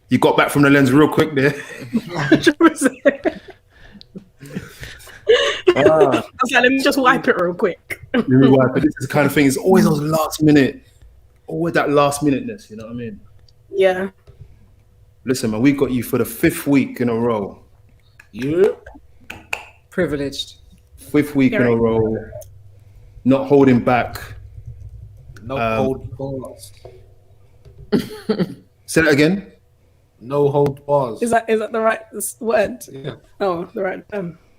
You got back from the lens real quick there. I was like, let me just wipe it real quick. Let me wipe it. This is the kind of thing. It's always those last minute, always that last minuteness. You know what I mean? Yeah. Listen, man, we got you for the 5th week in a row. Yeah. Privileged. 5th week in a row. Not holding back. No hold bars. Say that again. No hold bars. Is that the right word? Yeah. Oh, the right.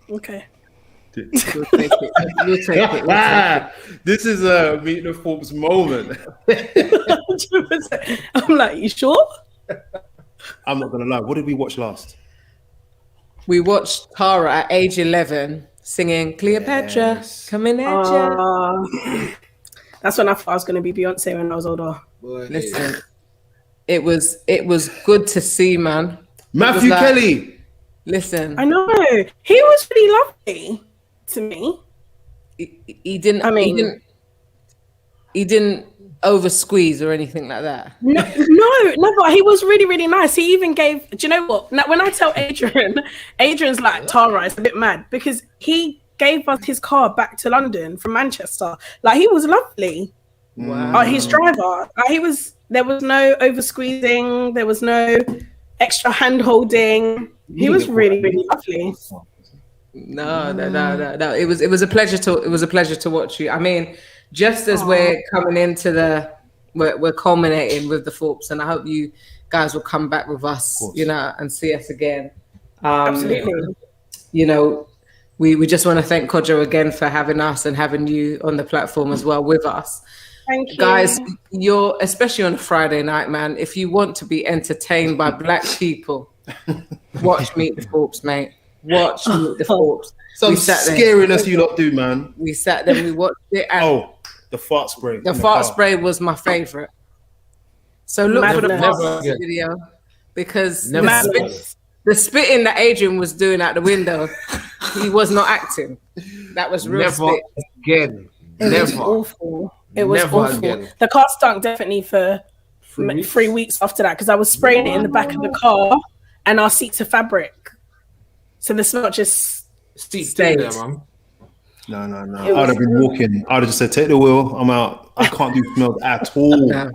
Okay. We'll take it. This is a Meet the Thorpes moment. I'm like, you sure? I'm not gonna lie. What did we watch last? We watched Tara at age 11 singing Cleopatra, coming at you. That's when I thought I was going to be Beyonce when I was older. Listen, it was good to see, man. Matthew Kelly. Listen, I know he was really lovely to me. He didn't. I mean, he didn't over squeeze or anything like that. No, but he was really, really nice. He even gave. Do you know what? Now, when I tell Adrian's like, Tara is a bit mad because he gave us his car back to London from Manchester. Like, he was lovely. Wow. His driver. Like, there was no over squeezing. There was no extra hand holding. He was really, really lovely. No. It was a pleasure to watch you. I mean, just as we're coming into we're culminating with the Thorpes, and I hope you guys will come back with us, and see us again. Absolutely. We just want to thank Kodjo again for having us and having you on the platform as well with us. Thank you. Guys, you're especially on a Friday night, man. If you want to be entertained by black people, watch Meet the Thorpes, mate. Watch Meet the Thorpes. Some scariness you lot do, man. We sat there, we watched it. And the fart spray. The fart spray was my favorite. So look for the fart video because the spitting that Adrian was doing out the window, he was not acting. That was real spit. Again. It was awful. It was awful. Again. The car stunk definitely for 3 weeks after that because I was spraying it in the back of the car and our seats are fabric. So the smell just stayed. There, man. No. I'd have been walking. I'd have just said, take the wheel. I'm out. I can't do smells at all. No.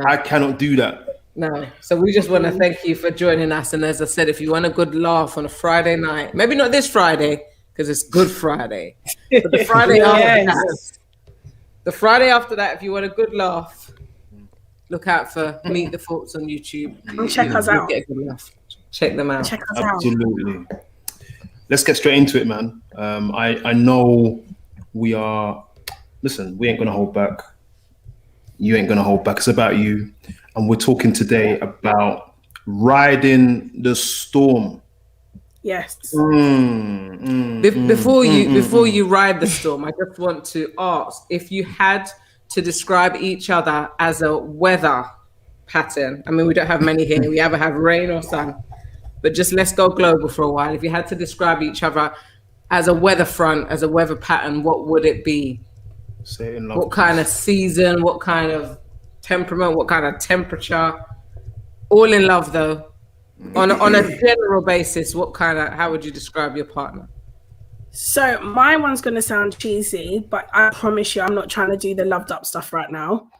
I cannot do that. No. So we just want to thank you for joining us. And as I said, if you want a good laugh on a Friday night, maybe not this Friday because it's Good Friday, but the Friday after that. The Friday after that, if you want a good laugh, look out for Meet the Thorpes on YouTube. And check us out. Get a good laugh. Check them out. Check us Absolutely. Let's get straight into it, man. I know we are. Listen, we ain't gonna hold back. You ain't gonna hold back. It's about you, and we're talking today about riding the storm. Yes. Before you ride the storm, I just want to ask if you had to describe each other as a weather pattern. I mean, we don't have many here. We either have rain or sun. But just let's go global for a while. If you had to describe each other as a weather front, as a weather pattern, what would it be? Say it in love. What kind of season? What kind of temperament? What kind of temperature? All in love, though. On a general basis, how would you describe your partner? So my one's going to sound cheesy, but I promise you I'm not trying to do the loved up stuff right now.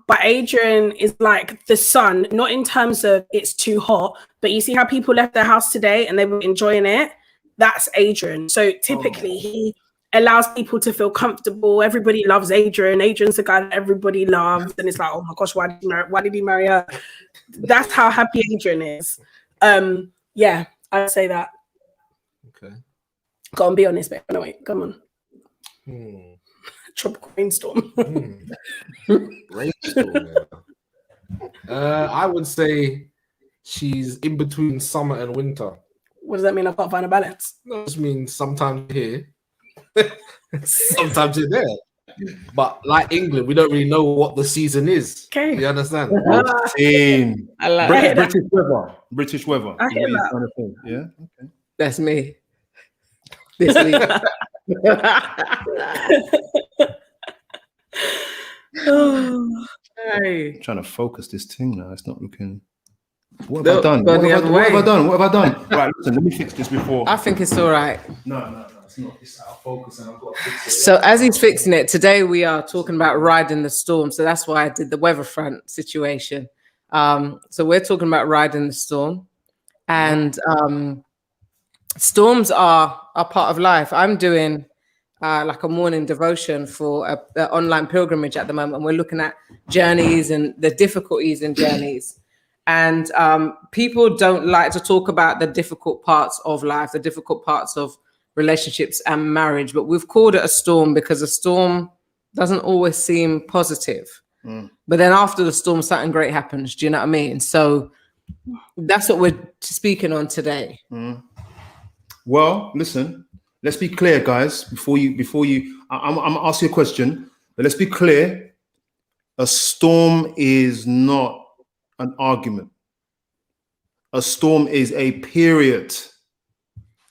But Adrian is like the sun, not in terms of it's too hot, but you see how people left their house today and they were enjoying it? That's Adrian. So typically he allows people to feel comfortable. Everybody loves Adrian. Adrian's the guy that everybody loves. And it's like, oh my gosh, why did he marry her? That's how happy Adrian is. Yeah, I'd say that. Okay. Go on, be honest, babe. No, wait, come on. Tropical rainstorm. Rainstorm. I would say she's in between summer and winter. What does that mean? I can't find a balance. That just means sometimes here, sometimes you're there. But like England, we don't really know what the season is. Okay. You understand? I like British weather. I hear that. Kind of thing. Yeah. Okay. That's me. This week. Hey. trying to focus this thing now. It's not looking. What have I done? Gone the other way. What have I done? Right, listen, let me fix this before. I think it's all right. No, it's not. It's out of focus and I've got to fix it. So as he's fixing it, today we are talking about riding the storm. So that's why I did the weather front situation. So we're talking about riding the storm. And storms are part of life. I'm doing like a morning devotion for an online pilgrimage at the moment. And we're looking at journeys and the difficulties in journeys. And people don't like to talk about the difficult parts of life, the difficult parts of relationships and marriage. But we've called it a storm because a storm doesn't always seem positive. But then after the storm, something great happens. Do you know what I mean? So that's what we're speaking on today. Well, listen, let's be clear, guys. Before you, I'm gonna ask you a question, but let's be clear. A storm is not an argument. A storm is a period.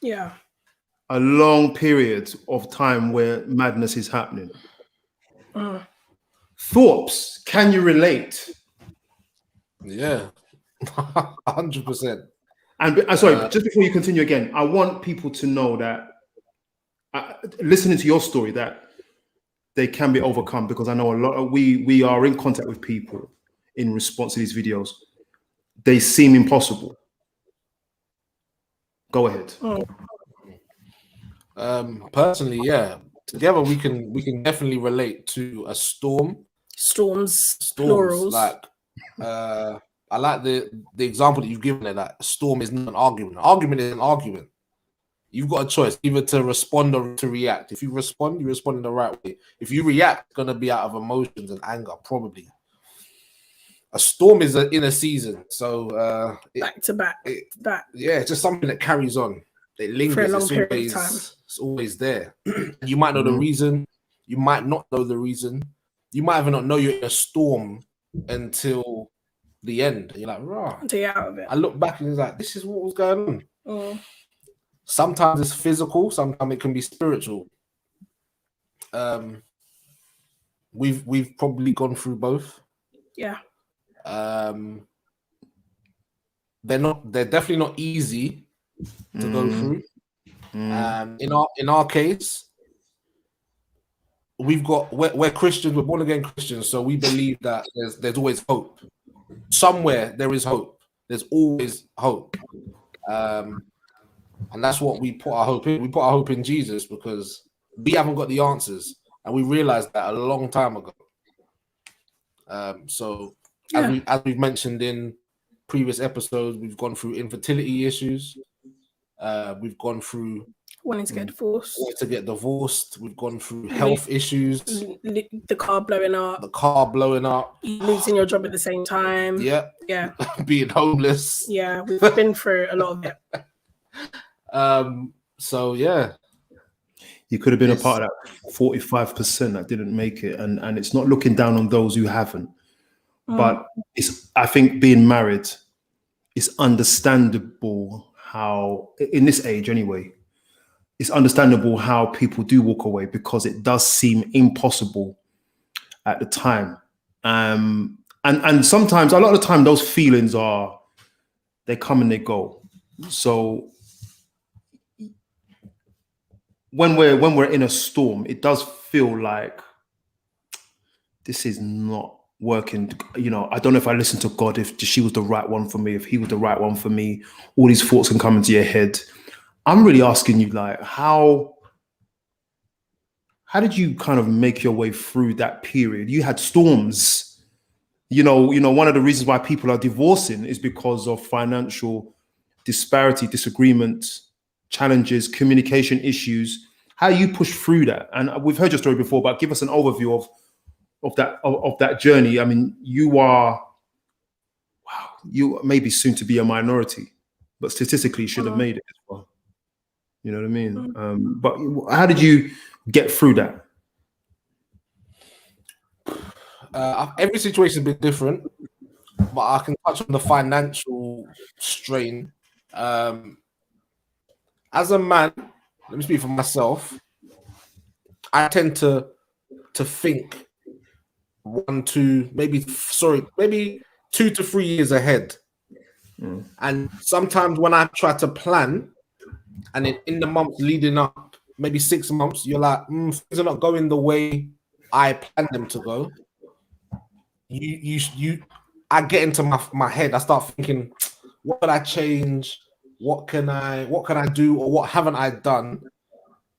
Yeah. A long period of time where madness is happening. Thorpes, can you relate? Yeah, 100%. And sorry, just before you continue again, I want people to know that listening to your story, that they can be overcome, because I know a lot of we are in contact with people in response to these videos. They seem impossible. Go ahead. Personally, yeah, together we can definitely relate to a storm. Storms, Storms, plurals. like I like the example that you've given there, that a storm is not an argument. An argument is an argument. You've got a choice, either to respond or to react. If you respond, you respond in the right way. If you react, it's going to be out of emotions and anger, probably. A storm is in a season, so Back to back. Yeah, it's just something that carries on. It lingers. For a long period of time. It's always there. You might know the reason. You might not know the reason. You might even not know you're in a storm until the end. You're like, rah. Until you're out of it. I look back and it's like, this is what was going on. Mm. Sometimes it's physical. Sometimes it can be spiritual. We've probably gone through both. Yeah. They're definitely not easy to go through. In our case, we're Christians, we're born again Christians, so we believe that there's always hope. Somewhere there is hope. There's always hope. And that's what we put our hope in. We put our hope in Jesus because we haven't got the answers, and we realized that a long time ago. As we've mentioned in previous episodes, we've gone through infertility issues. We've gone through wanting to get divorced. We've gone through health issues. The car blowing up. Losing your job at the same time. Yeah. Yeah. Being homeless. Yeah, we've been through a lot of it. So yeah. You could have been a part of that 45% that didn't make it, and it's not looking down on those who haven't. But I think being married is understandable how, in this age anyway, it's understandable how people do walk away, because it does seem impossible at the time. And sometimes, a lot of the time, those feelings they come and they go. So when we're in a storm, it does feel like this is not working. You know, I don't know if I listened to God, if she was the right one for me, if he was the right one for me. All these thoughts can come into your head. I'm really asking you, like, how did you kind of make your way through that period? You had storms. You know, one of the reasons why people are divorcing is because of financial disparity, disagreement, challenges, communication issues. How you push through that? And we've heard your story before, but give us an overview of that journey. I mean, you may be soon to be a minority, but statistically you should have made it as well. You know what I mean? But how did you get through that? Every situation has been different, but I can touch on the financial strain. As a man, let me speak for myself. I tend to think maybe 2 to 3 years ahead. And sometimes when I try to plan, and in the months leading up, maybe 6 months, you're like, things are not going the way I planned them to go. I get into my head. I start thinking, what could I change? What can I do, or what haven't I done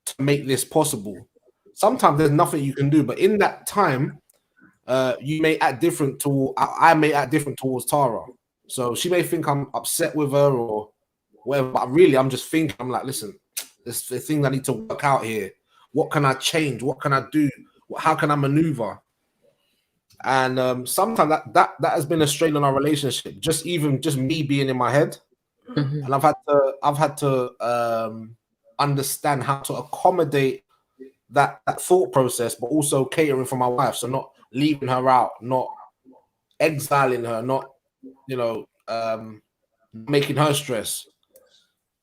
to make this possible? Sometimes there's nothing you can do, but in that time, you may act different I may act different towards Tara. So she may think I'm upset with her or whatever, but really I'm just thinking, I'm like, listen, there's the things I need to work out here. What can I change? What can I do? How can I maneuver? And sometimes that has been a strain on our relationship. Just me being in my head, and I've had to understand how to accommodate that thought process, but also catering for my wife. So not leaving her out, not exiling her, not making her stress.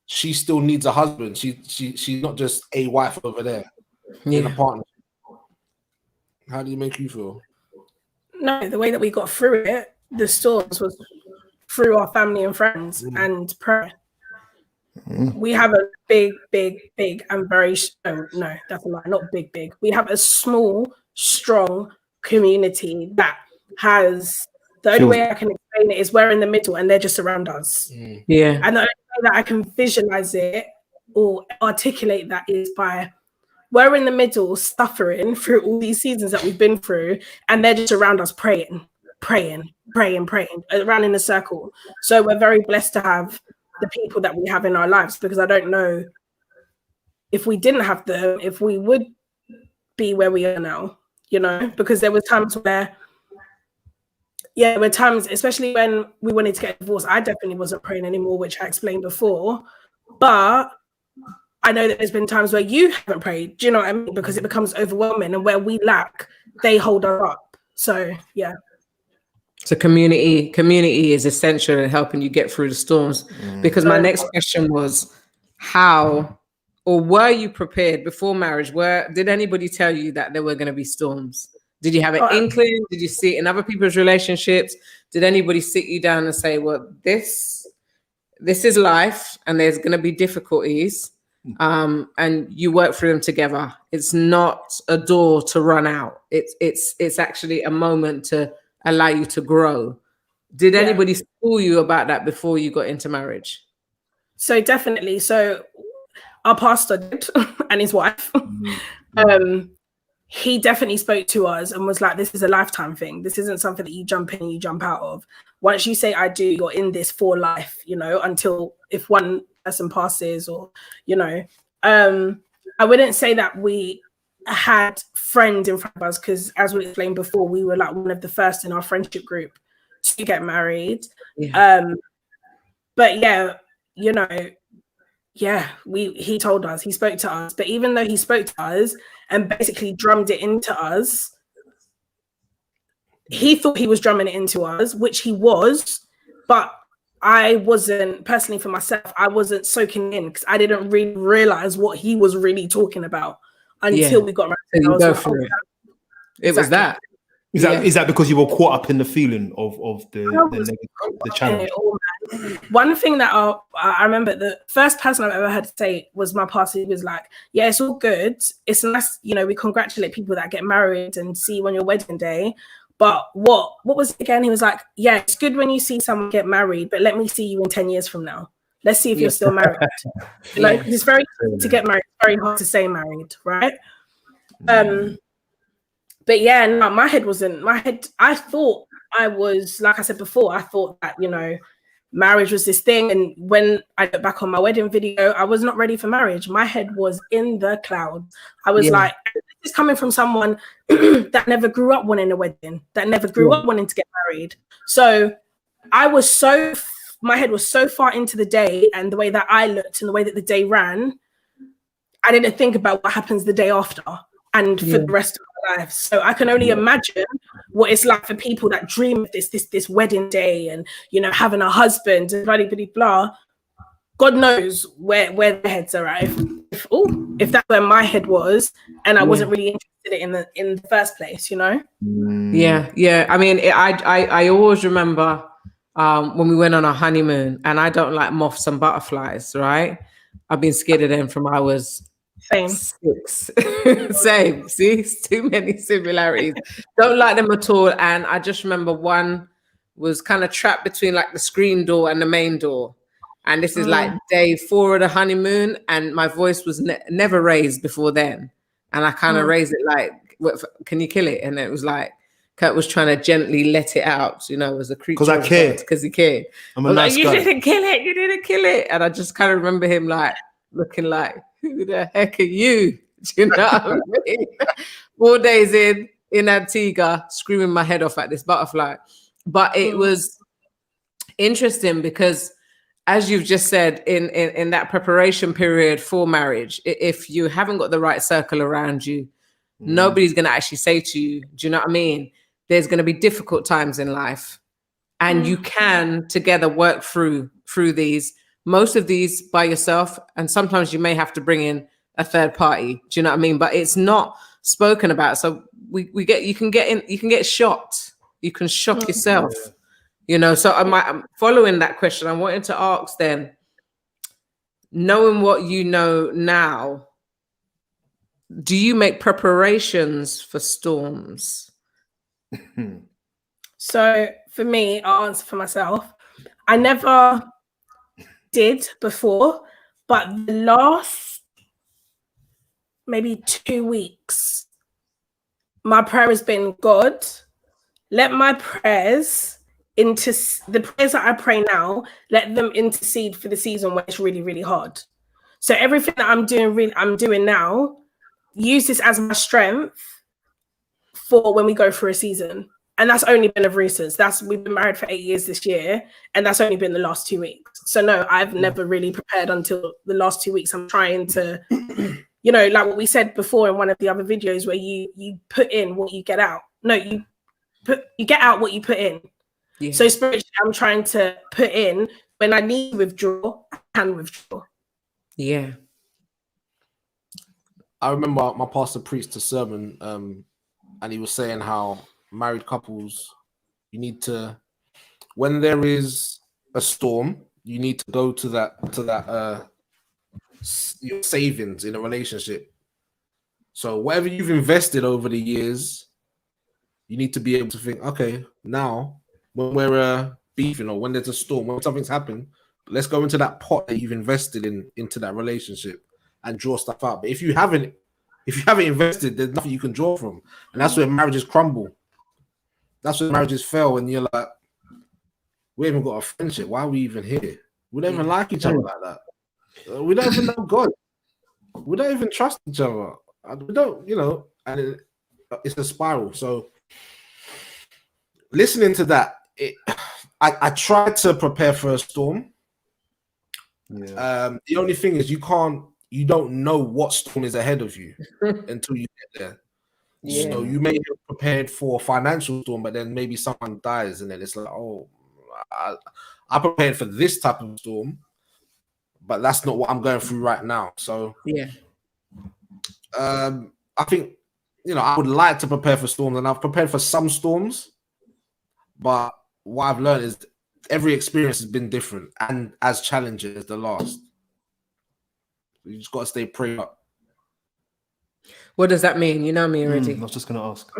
She still needs a husband. She's not just a wife over there in a partnership. How do you make you feel? No, the way that we got through it, the storms, was through our family and friends and prayer. We have a big, and very no, that's a lie, not big. We have a small, strong community that has, the only way I can explain it is we're in the middle and they're just around us. Yeah. And the only way that I can visualize it or articulate that is by, we're in the middle suffering through all these seasons that we've been through, and they're just around us praying around in a circle. So we're very blessed to have the people that we have in our lives, because I don't know if we didn't have them, if we would be where we are now, because there were times where, especially when we wanted to get divorced, I definitely wasn't praying anymore, which I explained before. But I know that there's been times where you haven't prayed, do you know what I mean? Because it becomes overwhelming, and where we lack, they hold us up. So, yeah. So community is essential in helping you get through the storms. Because my next question was, how or were you prepared before marriage? Did anybody tell you that there were going to be storms? Did you have an inkling? Did you see it in other people's relationships? Did anybody sit you down and say, well, this is life and there's going to be difficulties, and you work through them together? It's not a door to run out. It's actually a moment to allow you to grow. Did anybody school you about that before you got into marriage? So definitely. So our pastor did, and his wife, he definitely spoke to us and was like, this is a lifetime thing. This isn't something that you jump in and you jump out of. Once you say I do, you're in this for life, until if one person passes, or, I wouldn't say that we had friends in front of us, because as we explained before, we were like one of the first in our friendship group to get married. But he told us, he spoke to us, but even though he spoke to us and basically drummed it into us, he thought he was drumming it into us, which he was, but I wasn't, personally for myself, I wasn't soaking in, because I didn't really realize what he was really talking about until we got married. So it was that. Is that because you were caught up in the feeling of the challenge? One thing that I remember, the first person I've ever heard say was my pastor. He was like, yeah, it's all good. It's nice, we congratulate people that get married and see you on your wedding day. But what was it again? He was like, yeah, it's good when you see someone get married, but let me see you in 10 years from now. Let's see if you're still married. It's very easy to get married, very hard to stay married, right? But yeah, no, my head, I thought I was, like I said before, I thought that, marriage was this thing. And when I look back on my wedding video, I was not ready for marriage. My head was in the clouds. I was like, this is coming from someone that never grew up wanting a wedding, that never grew up wanting to get married. So my head was so far into the day and the way that I looked and the way that the day ran, I didn't think about what happens the day after and for the rest of my life. So I can only imagine what it's like for people that dream of this wedding day and, having a husband and blah, blah, blah, blah. God knows where their heads are at. If that's where my head was, and I wasn't really interested did it in the first place, you know? Yeah. I mean, I always remember when we went on our honeymoon, and I don't like moths and butterflies, right? I've been scared of them from I was Same. 6. Same. See, it's too many similarities. Don't like them at all. And I just remember one was kind of trapped between like the screen door and the main door. And this is like day 4 of the honeymoon, and my voice was never raised before then. And I kind of raised it like, can you kill it? And it was like, Kurt was trying to gently let it out, you know, as a creature. Because I care. Because he cared. I'm a nice like, guy. You didn't kill it. You didn't kill it. And I just kind of remember him like looking like, who the heck are you? Do you know what I mean? 4 days in Antigua, screaming my head off at this butterfly. But it was interesting because, as you've just said, in that preparation period for marriage, if you haven't got the right circle around you, nobody's going to actually say to you, do you know what I mean? There's going to be difficult times in life, and you can together work through these, most of these by yourself. And sometimes you may have to bring in a third party. Do you know what I mean? But it's not spoken about. So you can get shocked. You can shock yourself, you know? So I'm following that question. I wanted to ask then, knowing what you know now, do you make preparations for storms? So for me, I'll answer for myself. I never did before, but the last maybe 2 weeks, my prayer has been, God, let my prayers the prayers that I pray now, let them intercede for the season where it's really, really hard. So everything that I'm doing now, use this as my strength for when we go through a season. And that's only been of recent. We've been married for 8 years this year, and that's only been the last 2 weeks. So no, I've never really prepared until the last 2 weeks. I'm trying to, you know, like what we said before in one of the other videos, where you put in what you get out. No, you get out what you put in. Yeah. So spiritually, I'm trying to put in, when I need to withdraw, I can withdraw. Yeah. I remember my pastor preached a sermon, and he was saying how married couples, you need to, when there is a storm, you need to go to that your savings in a relationship. So whatever you've invested over the years, you need to be able to think, okay, now when we're beefing, or when there's a storm, when something's happened, let's go into that pot that you've invested into that relationship and draw stuff out. But if you haven't invested, there's nothing you can draw from. And that's where marriages crumble. That's where marriages fail, and you're like, we haven't got a friendship. Why are we even here? We don't even like each other like that. We don't even know God. We don't even trust each other. We don't, you know, and it's a spiral. So listening to that, I tried to prepare for a storm. Yeah. The only thing is you don't know what storm is ahead of you until you get there. Yeah. So you may have prepared for a financial storm, but then maybe someone dies, and then it's like, oh, I prepared for this type of storm, but that's not what I'm going through right now. So yeah, I think, you know, I would like to prepare for storms, and I've prepared for some storms, but what I've learned is every experience has been different and as challenging as the last. You just got to stay prayed up. What does that mean? You know me already. I was just going to ask.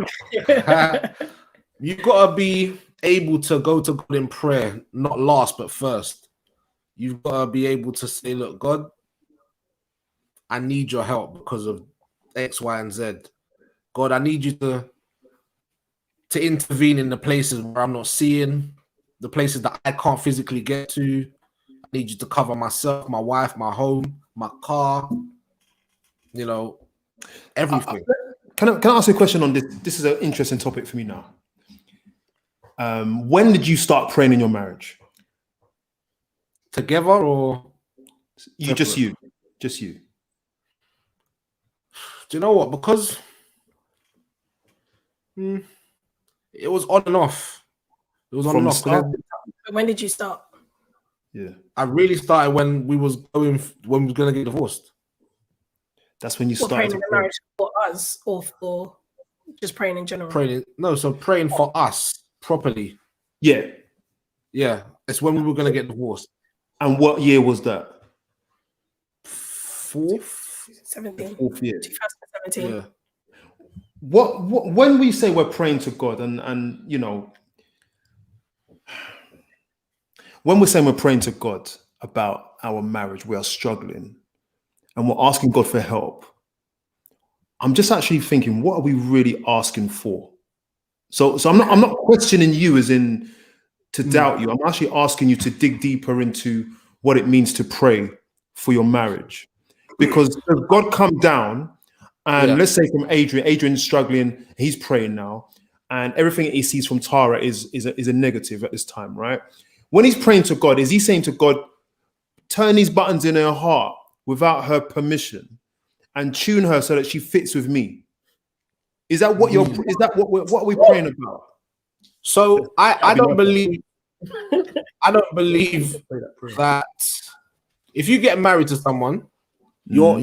You've got to be able to go to God in prayer, not last, but first. You've got to be able to say, look, God, I need your help because of X, Y, and Z. God, I need you to intervene in the places where I'm not seeing, the places that I can't physically get to. I need you to cover myself, my wife, my home, my car, you know, everything. Can I ask you a question on this? This is an interesting topic for me now. When did you start praying in your marriage? Together or you? Just you. Do you know what? Because it was on and off. It was on and off. When did you start? Yeah, I really started when we was going to get divorced. That's when you started praying in the marriage for us, or for Just praying in general. Praying for us properly. Yeah. Yeah, it's when we were going to get divorced. And what year was that? Fourth year. 2017. Yeah. What when we say we're praying to God, and you know, when we're saying we're praying to God about our marriage, we are struggling, and we're asking God for help. I'm just actually thinking, what are we really asking for? So I'm not questioning you as in to doubt you. I'm actually asking you to dig deeper into what it means to pray for your marriage. Because if God come down and let's say from Adrian's struggling, he's praying now, and everything he sees from Tara is a negative at this time, right? When he's praying to God, is he saying to God, turn these buttons in her heart without her permission and tune her so that she fits with me? Is that what what are we praying about? So I don't believe that if you get married to someone, your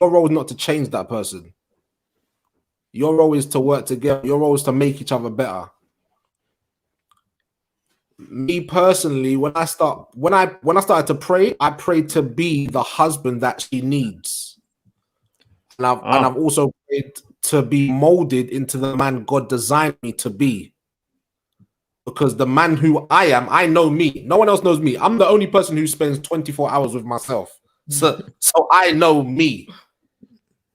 role is not to change that person. Your role is to work together. Your role is to make each other better. Me personally, when I started to pray, I prayed to be the husband that she needs. And I've also prayed to be molded into the man God designed me to be. Because the man who I am, I know me. No one else knows me. I'm the only person who spends 24 hours with myself. So I know me.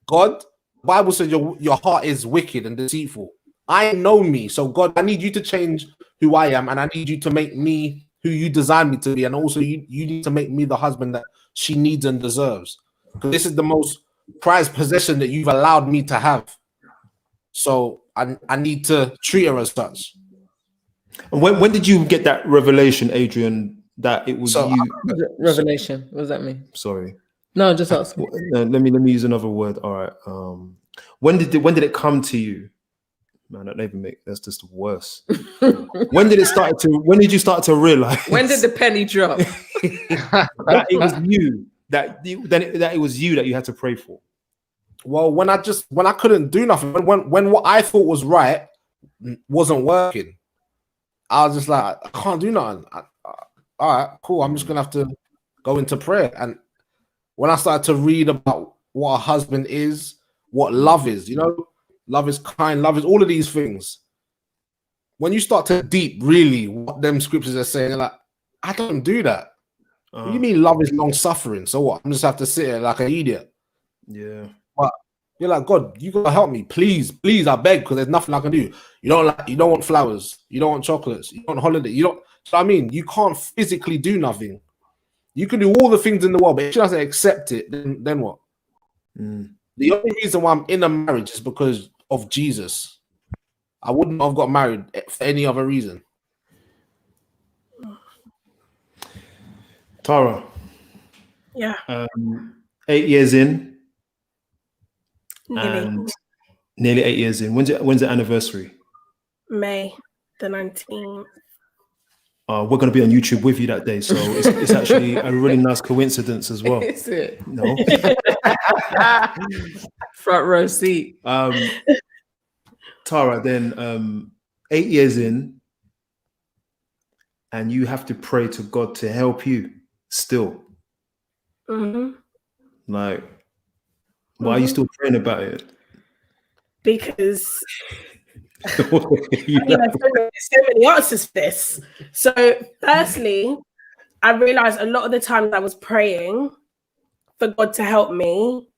God, the Bible says your heart is wicked and deceitful. I know me. So God, I need you to change who I am, and I need you to make me who you designed me to be. And also you need to make me the husband that she needs and deserves. Because this is the most prized possession that you've allowed me to have. So I need to treat her as such. And when did you get that revelation, Adrian, that it was you? Revelation. What does that mean? Sorry. No, just ask. Let me use another word. All right. When did it come to you? Man, that's just worse. When did you start to realize? When did the penny drop? that it was you that it was you that you had to pray for? Well, when I couldn't do nothing, when what I thought was right wasn't working, I was just like, I can't do nothing. All right, cool. I'm just gonna have to go into prayer. And when I started to read about what a husband is, what love is, love is kind, love is all of these things. When you start to deep really what them scriptures are saying, like, I don't do that. What do you mean love is long suffering? So what? I'm just have to sit here like an idiot. Yeah. But you're like, God, you gotta help me, please, I beg, because there's nothing I can do. You don't want flowers, you don't want chocolates, you don't want holiday, you don't. So I mean, you can't physically do nothing. You can do all the things in the world, but if she doesn't accept it, then what? The only reason why I'm in a marriage is because of Jesus. I wouldn't have got married for any other reason. Tara. Yeah. 8 years in. Nearly. And nearly 8 years in. When's the anniversary? May the 19th. We're going to be on YouTube with you that day, so it's actually a really nice coincidence as well. Is it? No. Front row seat. Tara, then 8 years in, and you have to pray to God to help you still. Like, why are you still praying about it? Because there's so many answers for this. So firstly, I realized a lot of the times I was praying for God to help me,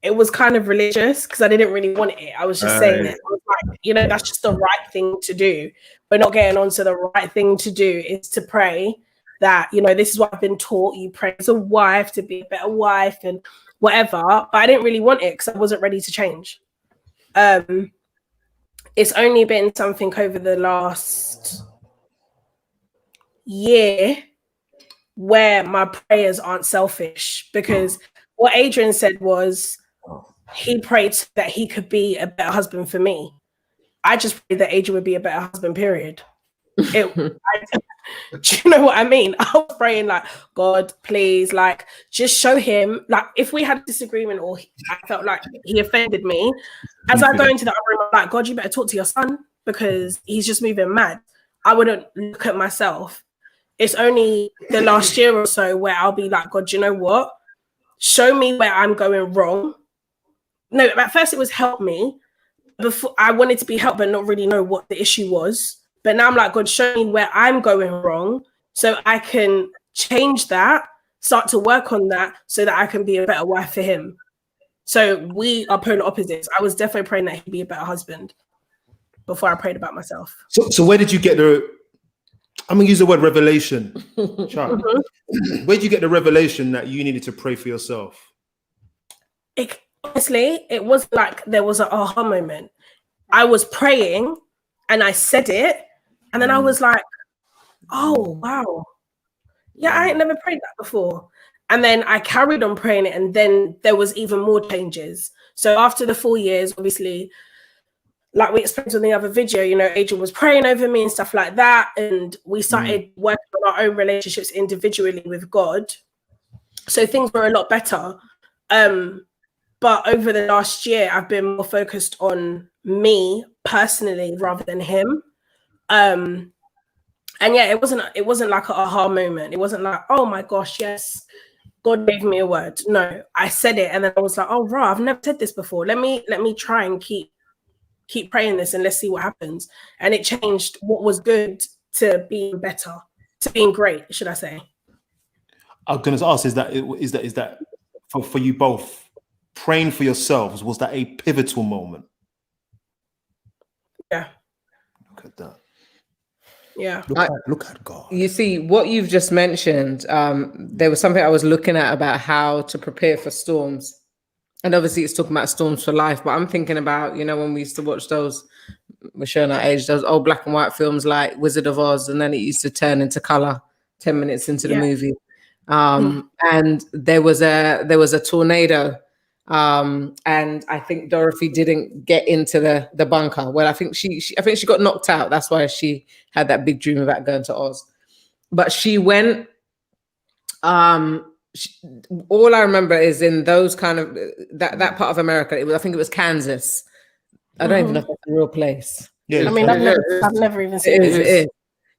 it was kind of religious because I didn't really want it. I was just saying it. I was like, that's just the right thing to do. But not getting on to the right thing to do is to pray that, this is what I've been taught. You pray as a wife to be a better wife and whatever. But I didn't really want it because I wasn't ready to change. It's only been something over the last year where my prayers aren't selfish, because what Adrian said was he prayed that he could be a better husband for me. I just prayed that Adrian would be a better husband, period. Do you know what I mean? I was praying like, God, please, like, just show him. Like, if we had a disagreement or I felt like he offended me, as I go into that room, I'm like, God, you better talk to your son because he's just moving mad. I wouldn't look at myself. It's only the last year or so where I'll be like, God, you know what? Show me where I'm going wrong. No, at first it was help me. Before I wanted to be helped, but not really know what the issue was. But now I'm like, God, show me where I'm going wrong so I can change that, start to work on that so that I can be a better wife for him. So we are polar opposites. I was definitely praying that he'd be a better husband before I prayed about myself. So where did you get I'm going to use the word revelation. Charlie. Where did you get the revelation that you needed to pray for yourself? Honestly, it was like there was an aha moment. I was praying and I said it. And then I was like, oh, wow. Yeah, I ain't never prayed that before. And then I carried on praying it. And then there was even more changes. So after the 4 years, obviously, like we explained on the other video, you know, Adrian was praying over me and stuff like that. And we started working on our own relationships individually with God. So things were a lot better. But over the last year, I've been more focused on me personally rather than him. And yeah, it wasn't like an aha moment. It wasn't like, oh my gosh, yes, God gave me a word. No, I said it, and then I was like, oh, I've never said this before. Let me try and keep praying this, and let's see what happens. And it changed what was good to being better, to being great, should I say? I was going to ask: is that for you both? Praying for yourselves, was that a pivotal moment? Yeah. Look at that. Yeah. Look at God. You see, what you've just mentioned, there was something I was looking at about how to prepare for storms. And obviously it's talking about storms for life, but I'm thinking about, you know, when we used to watch those, we're showing our age, those old black and white films like Wizard of Oz, and then it used to turn into color 10 minutes into the movie. And there was a tornado. And I think Dorothy didn't get into the bunker. Well, I think she got knocked out. That's why she had that big dream about going to Oz. But she went. All I remember is in those kind of that part of America. I think it was Kansas. I don't even know if that's a real place. Yeah, I mean, I've never even seen it.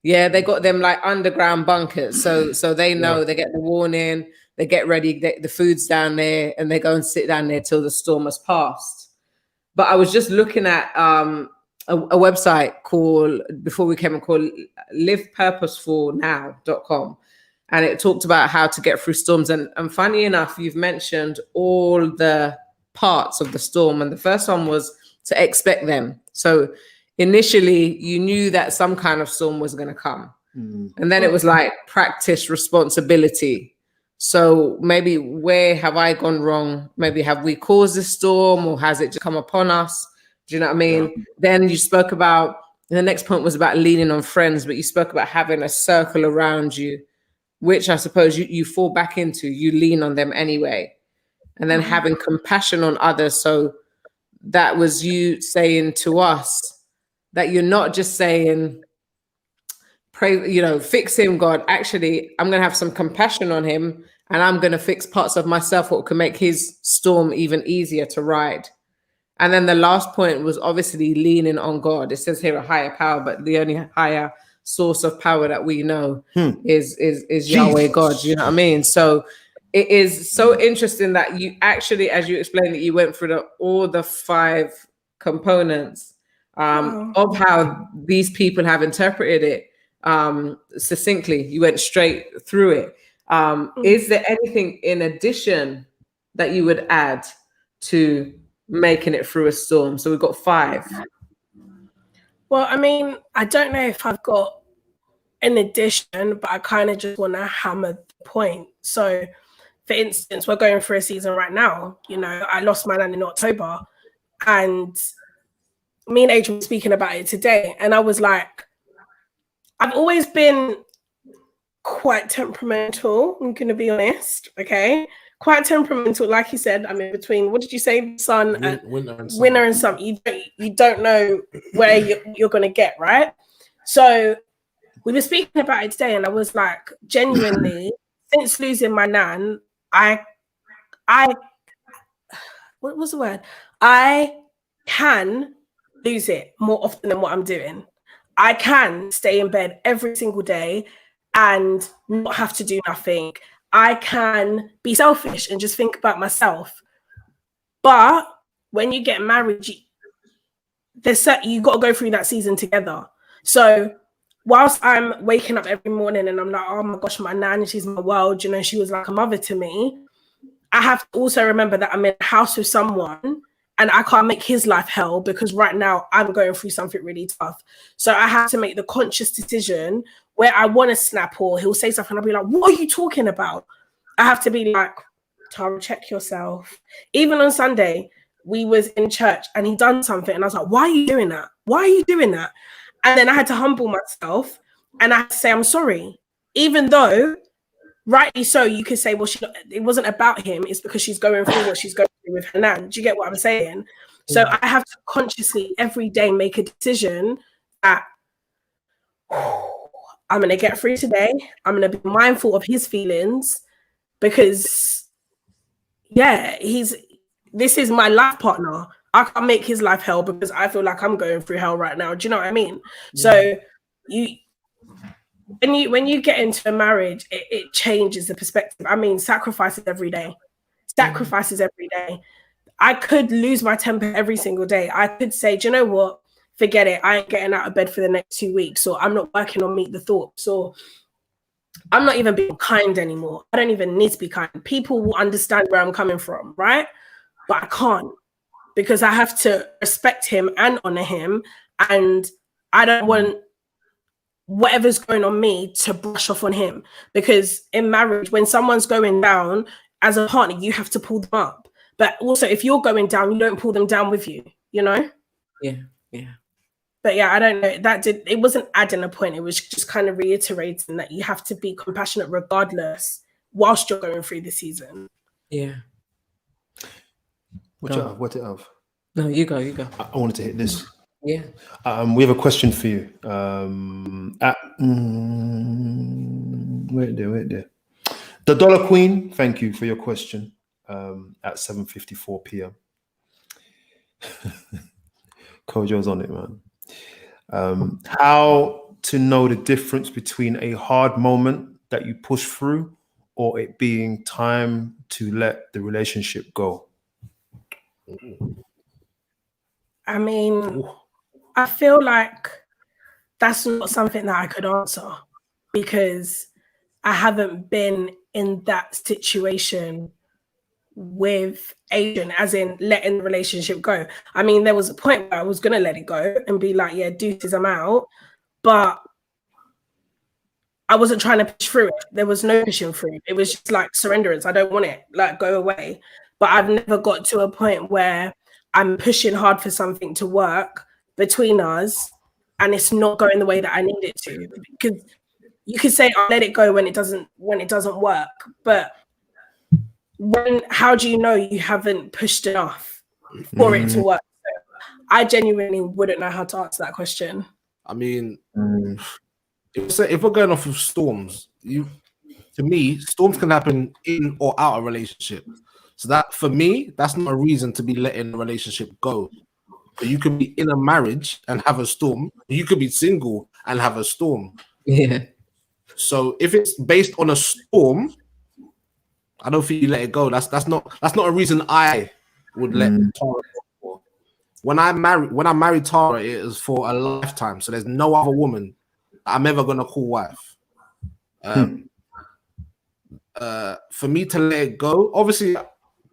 Yeah, they got them like underground bunkers, so they know they get the warning. They get ready, the food's down there, and they go and sit down there till the storm has passed. But I was just looking at a website called livepurposefulnow.com, and it talked about how to get through storms. And funny enough, you've mentioned all the parts of the storm, and the first one was to expect them. So initially, you knew that some kind of storm was going to come, and then it was like practice responsibility. So maybe where have I gone wrong? Maybe have we caused the storm, or has it just come upon us? Do you know what I mean? Yeah. Then you spoke about, the next point was about leaning on friends, but you spoke about having a circle around you, which I suppose you fall back into, you lean on them anyway. And then having compassion on others. So that was you saying to us that you're not just saying, pray, you know, fix him, God. Actually, I'm going to have some compassion on him, and I'm going to fix parts of myself what can make his storm even easier to ride. And then the last point was obviously leaning on God. It says here a higher power, but the only higher source of power that we know is Yahweh God. You know what I mean? So it is so interesting that you actually, as you explained, that you went through all the 5 components of how these people have interpreted it. Succinctly, you went straight through it. Is there anything in addition that you would add to making it through a storm? So we've got 5. Well, I mean, I don't know if I've got an addition, but I kind of just want to hammer the point. So for instance, we're going through a season right now. You know, I lost my nan in October, and me and Adrian were speaking about it today, and I was like, I've always been quite temperamental, I'm going to be honest, okay? Quite temperamental, like you said. I mean, between, what did you say, sun and winter and summer. You don't know where you're going to get, right? So we were speaking about it today, and I was like, genuinely, since losing my nan, I what was the word? I can lose it more often than what I'm doing. I can stay in bed every single day and not have to do nothing. I can be selfish and just think about myself. But when you get married, you got to go through that season together. So whilst I'm waking up every morning and I'm like, oh my gosh, my nan, she's my world, you know, she was like a mother to me. I have to also remember that I'm in a house with someone and I can't make his life hell because right now I'm going through something really tough. So I have to make the conscious decision where I want to snap or he'll say something. I'll be like, what are you talking about? I have to be like, Tara, check yourself. Even on Sunday, we was in church and he done something and I was like, why are you doing that? Why are you doing that? And then I had to humble myself and I had to say, I'm sorry. Even though rightly so, you could say, well, it wasn't about him. It's because she's going through what she's going through with her nan. Do you get what I'm saying? So I have to consciously every day make a decision that I'm going to get through today. I'm going to be mindful of his feelings because, yeah, this is my life partner. I can't make his life hell because I feel like I'm going through hell right now. Do you know what I mean? Yeah. So when you get into a marriage, it changes the perspective. I mean, sacrifices every day. Sacrifices every day. I could lose my temper every single day. I could say, do you know what? Forget it. I ain't getting out of bed for the next 2 weeks. Or I'm not working on Meet the Thorpes. Or I'm not even being kind anymore. I don't even need to be kind. People will understand where I'm coming from, right? But I can't because I have to respect him and honor him. And I don't want whatever's going on me to brush off on him, because in marriage, when someone's going down as a partner, you have to pull them up. But also if you're going down, you don't pull them down with you, you know? Yeah. But yeah, I don't know. It wasn't adding a point. It was just kind of reiterating that you have to be compassionate regardless whilst you're going through the season. Yeah. What it of? No, you go. I wanted to hit this. Yeah. We have a question for you. Wait there. The Dollar Queen, thank you for your question. At 7:54 p.m. Kojo's on it, man. How to know the difference between a hard moment that you push through or it being time to let the relationship go? I mean, I feel like that's not something that I could answer because I haven't been in that situation with Adrian, as in letting the relationship go. I mean, there was a point where I was going to let it go and be like, yeah, deuces, I'm out. But I wasn't trying to push through it. There was no pushing through. It was just like surrenderance. I don't want it, like, go away. But I've never got to a point where I'm pushing hard for something to work between us and it's not going the way that I need it to. Because you could say, I'll let it go when it doesn't work. But how do you know you haven't pushed enough for it to work? So I genuinely wouldn't know how to answer that question. I mean, if we're going off of storms, to me, storms can happen in or out of a relationship. So that, for me, that's not a reason to be letting a relationship go. But you could be in a marriage and have a storm. You could be single and have a storm. Yeah. So if it's based on a storm, I don't think you let it go. That's not a reason I would let Tara go. When I married Tara, it is for a lifetime. So there's no other woman I'm ever gonna call wife. For me to let it go, obviously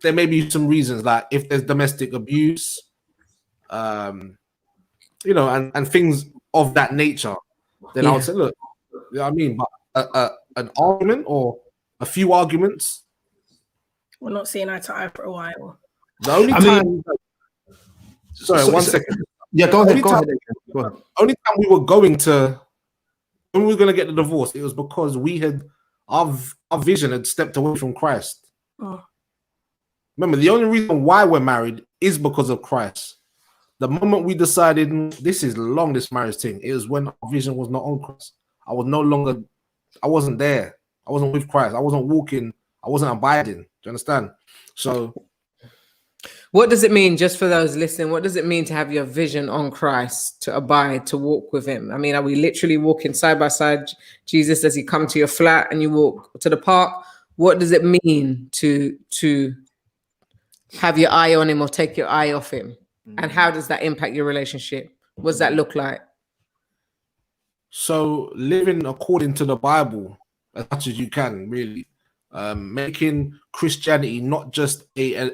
there may be some reasons, like if there's domestic abuse, and things of that nature, then I would say, look, you know what I mean? But an argument or a few arguments, we're not seeing eye to eye for a while. The only time. Sorry, 1 second. Yeah, go ahead. Go ahead. Only time we were going to get the divorce, it was because our vision had stepped away from Christ. Oh. Remember, the only reason why we're married is because of Christ. The moment we decided this is long, this marriage thing, it was when our vision was not on Christ. I was no longer, I wasn't there. I wasn't with Christ. I wasn't walking. I wasn't abiding. Do you understand? So, what does it mean, just for those listening? What does it mean to have your vision on Christ, to abide, to walk with Him? I mean, are we literally walking side by side? Jesus, does He come to your flat and you walk to the park? What does it mean to have your eye on Him or take your eye off Him? And how does that impact your relationship? What does that look like? So living according to the Bible as much as you can, really, making Christianity not just a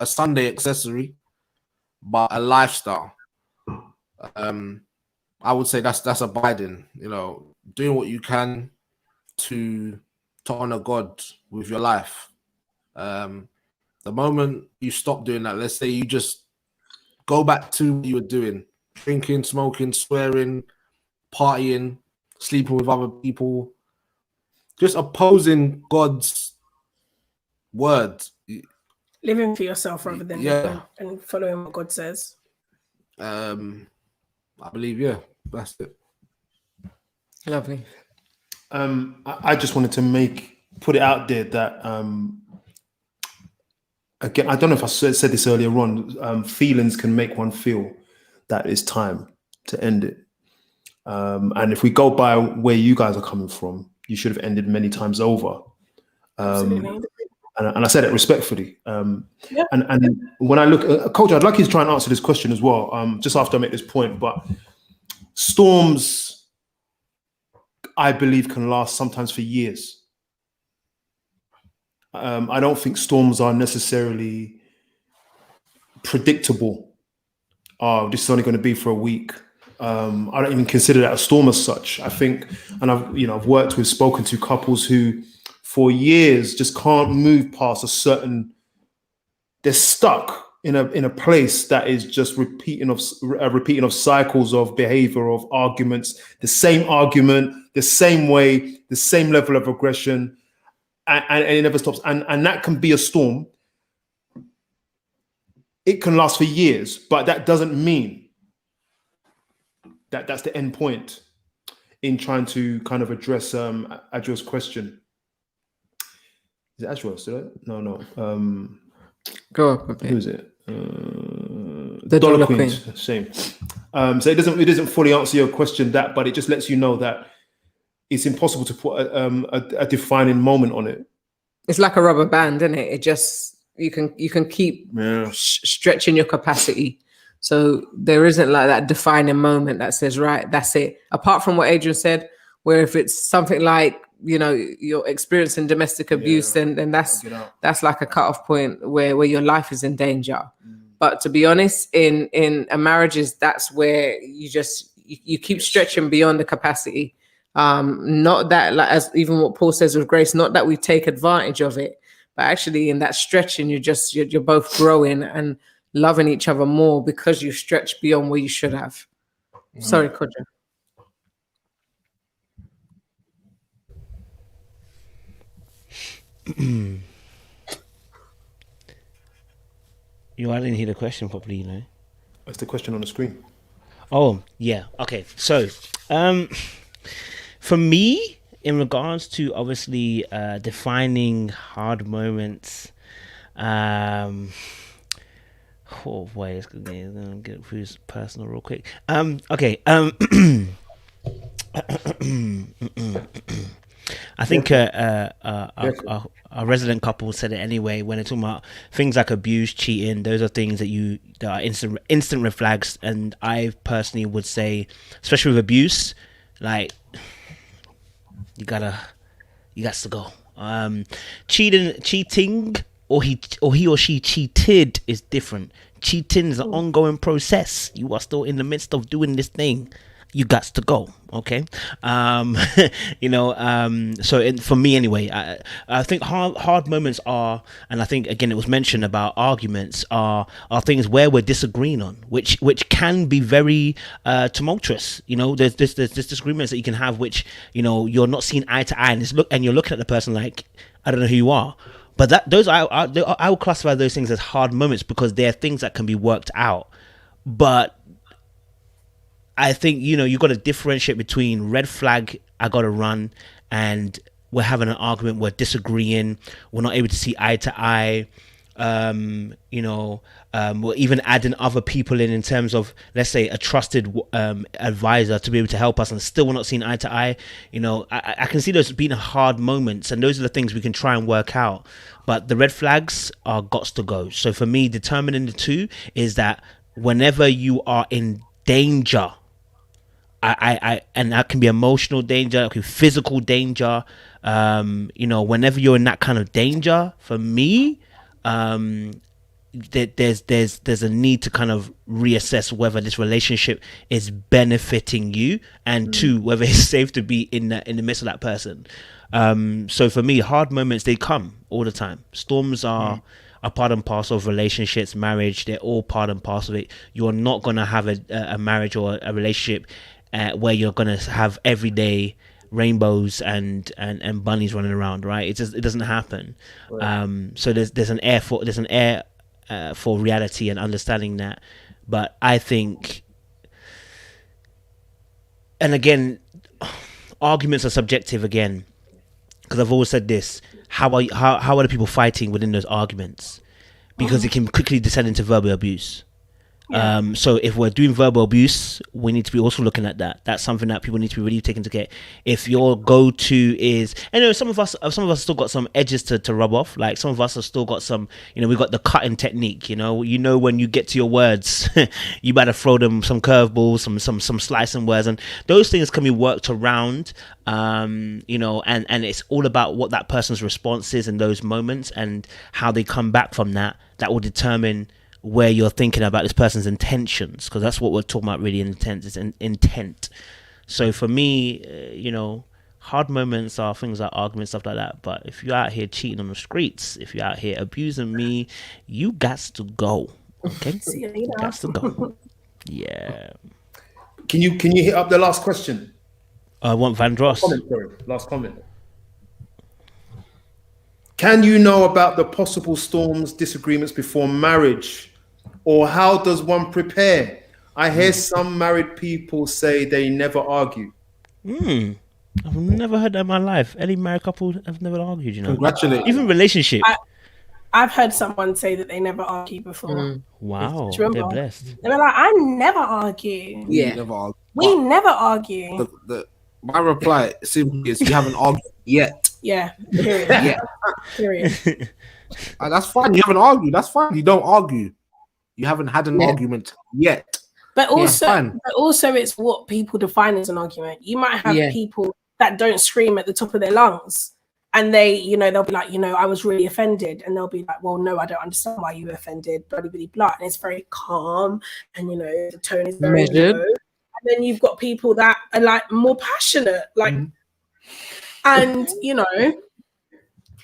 Sunday accessory, but a lifestyle. I would say that's abiding. You know, doing what you can to honor God with your life. The moment you stop doing that, let's say you just go back to what you were doing, drinking, smoking, swearing, partying, sleeping with other people, just opposing God's word. Living for yourself rather than and following what God says. I believe, that's it. Lovely. I just wanted to put it out there that again, I don't know if I said this earlier on. Feelings can make one feel that it's time to end it. And if we go by where you guys are coming from, you should have ended many times over. And I said it respectfully. And when I look, Coach, I'd like you to try and answer this question as well, just after I make this point. But storms, I believe, can last sometimes for years. I don't think storms are necessarily predictable. Oh, this is only going to be for a week. I don't even consider that a storm as such. I think, and I've worked with, spoken to couples who for years just can't move past a certain, they're stuck in a place that is just repeating of cycles of behavior, of arguments, the same argument, the same way, the same level of aggression, and it never stops. And that can be a storm. It can last for years, but that doesn't mean that's the end point in trying to kind of address Adjo's question. Is it Adjo? No. Go up. Who is it? The Dollar Queens. Same. So it doesn't fully answer your question, but it just lets you know that it's impossible to put a defining moment on it. It's like a rubber band, isn't it? It just you can keep stretching your capacity. So there isn't like that defining moment that says, right, that's it. Apart from what Adrian said, where if it's something like, you're experiencing domestic abuse, then that's like a cutoff point where your life is in danger. But to be honest, in a marriages, that's where you keep stretching beyond the capacity. Not that, like, as even what Paul says with grace, not that we take advantage of it, but actually in that stretching, you're both growing and loving each other more because you stretch beyond where you should have. Sorry, Kodja. I didn't hear the question properly, What's the question on the screen? Oh, yeah. Okay. So, for me, in regards to obviously defining hard moments, oh boy, it's gonna get through this personal real quick. Okay. I think a resident couple said it anyway when they're talking about things like abuse, cheating. Those are things that are instant red flags. And I personally would say, especially with abuse, like you got to go. Cheating, or he or she cheated is different. Cheating is an ongoing process. You are still in the midst of doing this thing. You got to go. Okay. So for me anyway, I think hard moments are, and I think again it was mentioned about arguments are things where we're disagreeing on, which can be very tumultuous. There's disagreements that you can have, which you're not seeing eye to eye, and you're looking at the person like, I don't know who you are. But I would classify those things as hard moments because they're things that can be worked out. But I think, you got to differentiate between red flag I gotta run, and we're having an argument, we're disagreeing, we're not able to see eye to eye. We're even adding other people in terms of, let's say, a trusted advisor to be able to help us, and still we're not seeing eye to eye. I can see those being hard moments, and those are the things we can try and work out. But the red flags are gots to go. So for me, determining the two is that whenever you are in danger, and that can be emotional danger, it can be physical danger. Whenever you're in that kind of danger, for me, there's a need to kind of reassess whether this relationship is benefiting you, and two, whether it's safe to be in the midst of that person. So for me, hard moments, they come all the time. Storms are a part and parcel of relationships, marriage. They're all part and parcel of it. You're not gonna have a marriage or a relationship where you're gonna have everyday rainbows and bunnies running around, right? It doesn't happen. Right. So there's an air for reality and understanding that. But I think, and again, arguments are subjective again, because I've always said this: how are the people fighting within those arguments? Because it can quickly descend into verbal abuse. Yeah. So if we're doing verbal abuse, we need to be also looking at that. That's something that people need to be really taking to care. If your go-to is, some of us still got some edges to rub off. Like some of us have still got some, we've got the cutting technique. When you get to your words, you better throw them some curveballs, some slicing words, and those things can be worked around. And it's all about what that person's response is in those moments and how they come back from that. That will determine where you're thinking about this person's intentions, because that's what we're talking about really. Intent is intent. So for me, hard moments are things like arguments, stuff like that. But if you're out here cheating on the streets, if you're out here abusing me, you got to go. Okay, you got to go. Yeah. Can you hit up the last question? I want Vandross. Last comment. Can you know about the possible storms, disagreements before marriage? Or how does one prepare? I hear some married people say they never argue. I've never heard that in my life. Any married couple have never argued, Congratulations. Even relationship. I've heard someone say that they never argue before. Wow, they're blessed. They were like, I never argue. Yeah. We never argue. My reply simply is, you haven't argued yet. Yeah, period. Yeah, period. That's fine. You haven't argued. That's fine. You don't argue. You haven't had an argument yet. But also, it's what people define as an argument. You might have people that don't scream at the top of their lungs, and they'll be like, I was really offended, and they'll be like, well, no, I don't understand why you were offended. Blah blah blah blah. And it's very calm, and the tone is very low. And then you've got people that are like more passionate, like. And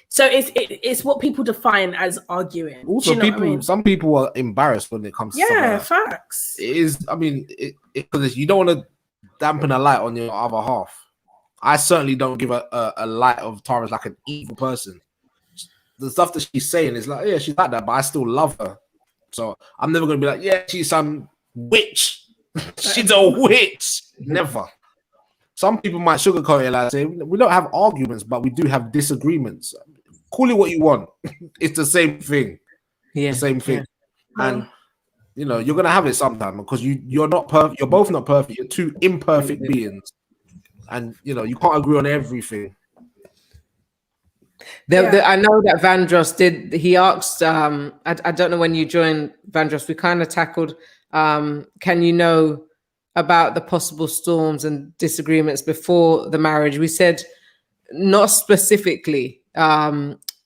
so it's what people define as arguing. Also, some people are embarrassed when it comes to facts. It is. I mean, because you don't want to dampen a light on your other half. I certainly don't give a light of Tara as like an evil person. The stuff that she's saying is like, yeah, she's like that, but I still love her. So I'm never gonna be like, yeah, she's some witch. She's a witch. Never. Some people might sugarcoat it, like say, we don't have arguments, but we do have disagreements. Call it what you want. It's the same thing. Yeah, the same thing. Yeah. And you're gonna have it sometime because you're not perfect. You're both not perfect. You're two imperfect beings, and you can't agree on everything. I know that Vandross did. He asked. I don't know when you joined, Vandross. We kind of tackled. Can you know about the possible storms and disagreements before the marriage? We said not specifically.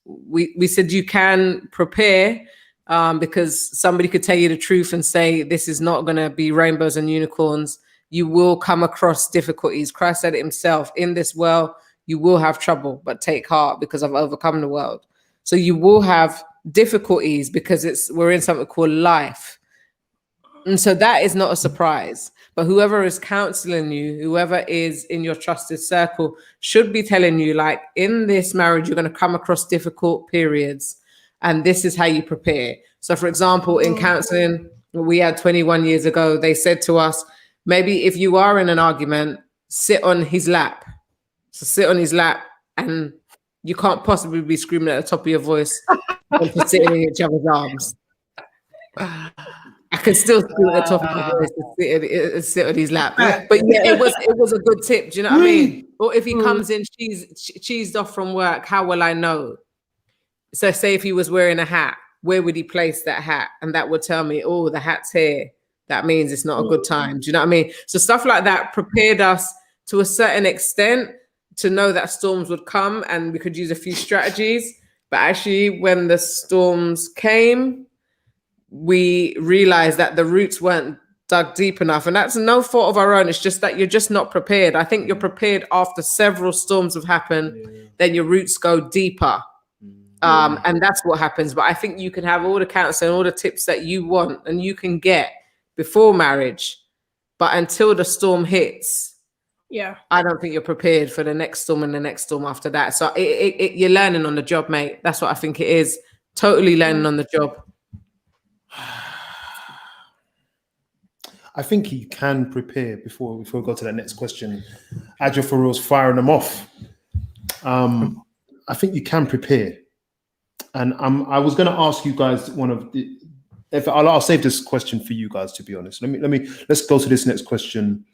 We said you can prepare because somebody could tell you the truth and say this is not going to be rainbows and unicorns. You will come across difficulties. Christ said it himself, in this world you will have trouble, but take heart because I've overcome the world. So you will have difficulties because we're in something called life. And so that is not a surprise. But whoever is counseling you, whoever is in your trusted circle should be telling you, like, in this marriage, you're going to come across difficult periods. And this is how you prepare. So, for example, in counseling, we had 21 years ago, they said to us, maybe if you are in an argument, sit on his lap So sit on his lap, and you can't possibly be screaming at the top of your voice when you're sitting in each other's arms. I can still scream at the top of my voice and sit on his lap. But yeah, it was a good tip. Do you know what I mean? Or if he comes in cheesed off from work, how will I know? So say if he was wearing a hat, where would he place that hat? And that would tell me, oh, the hat's here. That means it's not a good time. Do you know what I mean? So stuff like that prepared us to a certain extent to know that storms would come, and we could use a few strategies. But actually, when the storms came, we realized that the roots weren't dug deep enough. And that's no fault of our own. It's just that you're just not prepared. I think you're prepared after several storms have happened, then your roots go deeper. And that's what happens. But I think you can have all the counseling, all the tips that you want and you can get before marriage. But until the storm hits, I don't think you're prepared for the next storm and the next storm after that. So you're learning on the job, mate. That's what I think it is. Totally learning on the job. I think you can prepare before we go to the next question. Adjo for reals, firing them off. I think you can prepare. And I was going to ask you guys I'll save this question for you guys, to be honest. Let's go to this next question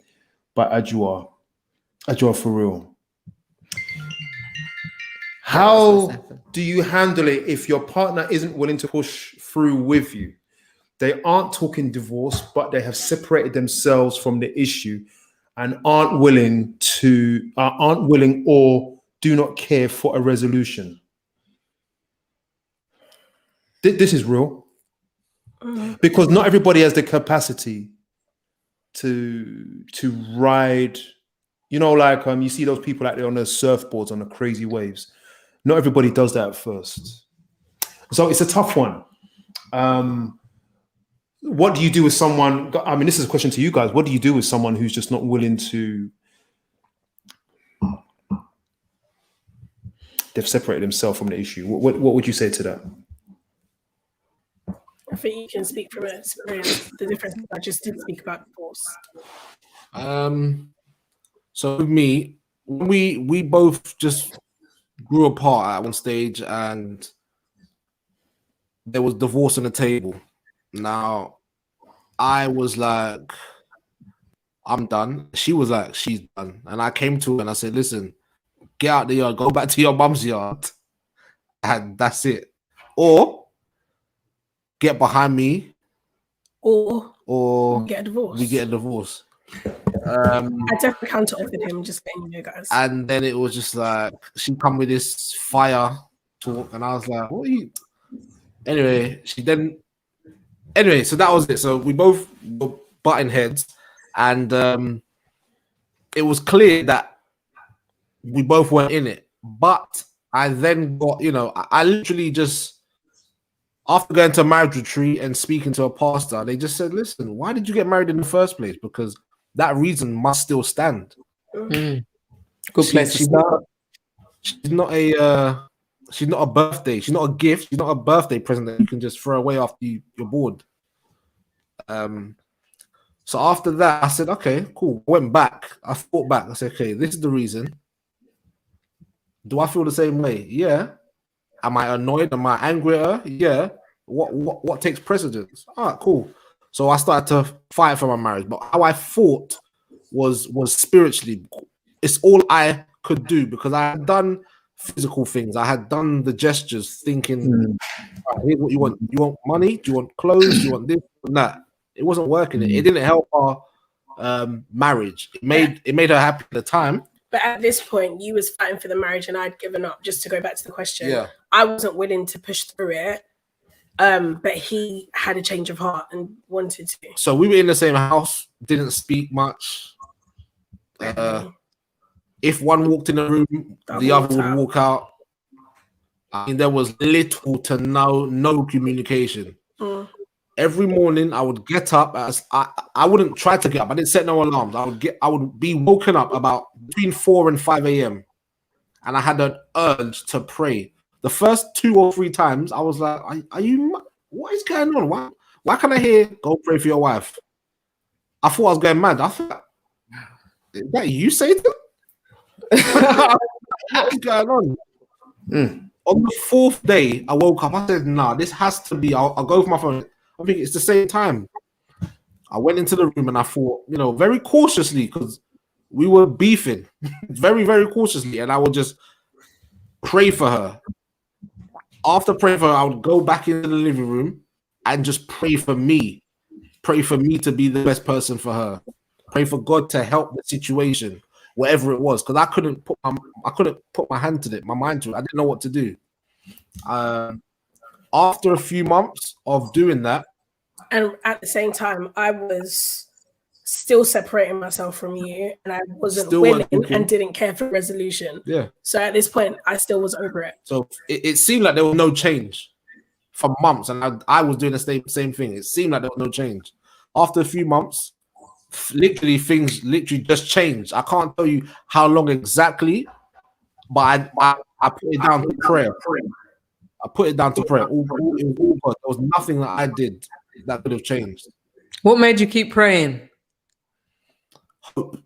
by Adjoa for real. How do you handle it if your partner isn't willing to push through with you? They aren't talking divorce, but they have separated themselves from the issue and aren't willing or do not care for a resolution. This is real, because not everybody has the capacity to ride. You know, like you see those people out there on the surfboards on the crazy waves. Not everybody does that at first, so it's a tough one. What do you do with someone? I mean, this is a question to you guys. What do you do with someone who's just not willing to? They've separated themselves from the issue. What would you say to that? I think you can speak from experience. The difference I just didn't speak about divorce. So with me, we both just grew apart at one stage, and there was divorce on the table. Now, I was like, I'm done. She was like, she's done. And I came to her and I said, listen, get out the yard, go back to your mum's yard, and that's it. Or get behind me, or get a divorce. We get a divorce. I definitely counter offered him, just letting you guys. And then it was just like she come with this fire talk, and I was like, what are you? Anyway, so that was it. So we both were butting heads, and it was clear that we both weren't in it. But I then got, I literally just, after going to a marriage retreat and speaking to a pastor, they just said, listen, why did you get married in the first place? Because that reason must still stand. Good place to she's start. Not a birthday. She's not a gift. She's not a birthday present that you can just throw away after you're bored. So after that, I said, okay, cool. Went back. I thought back. I said, okay, this is the reason. Do I feel the same way? Yeah. Am I annoyed? Am I angry at her? Yeah. What takes precedence? All right, cool. So I started to fight for my marriage. But how I fought was spiritually. It's all I could do, because I had done physical things. I had done the gestures, thinking, here's what you want. You want money? Do you want clothes? Do you want this and that? It wasn't working. It didn't help our marriage. It made her happy at the time. But at this point, you was fighting for the marriage and I'd given up. Just to go back to the question, yeah. I wasn't willing to push through it, but he had a change of heart and wanted to. So we were in the same house, didn't speak much. If one walked in the room, the other would walk out. I mean, there was little to no communication. Every morning I would get up. I wouldn't try to get up. I didn't set no alarms. I would be woken up about between 4 and 5 a.m. and I had an urge to pray. The first 2 or 3 times I was like, "Are you? What is going on? Why can I hear go pray for your wife?" I thought I was going mad. I thought, is that you, Satan? What's going on? On the fourth day, I woke up. I said, "Nah, this has to be." I'll go for my phone. I think it's the same time. I went into the room and I thought, very cautiously, because we were beefing, very, very cautiously, and I would just pray for her. After praying for her, I would go back into the living room and just pray for me to be the best person for her. Pray for God to help the situation, whatever it was, because I couldn't put my hand to it, my mind to it. I didn't know what to do. After a few months of doing that, and at the same time, I was still separating myself from you, and I wasn't willing and didn't care for resolution. Yeah. So at this point, I still was over it. So it seemed like there was no change for months, and I was doing the same thing. It seemed like there was no change. After a few months, things just changed. I can't tell you how long exactly, but I put it down to prayer. I put it down to prayer. It was all God. There was nothing that I did that could have changed. What made you keep praying? Hope.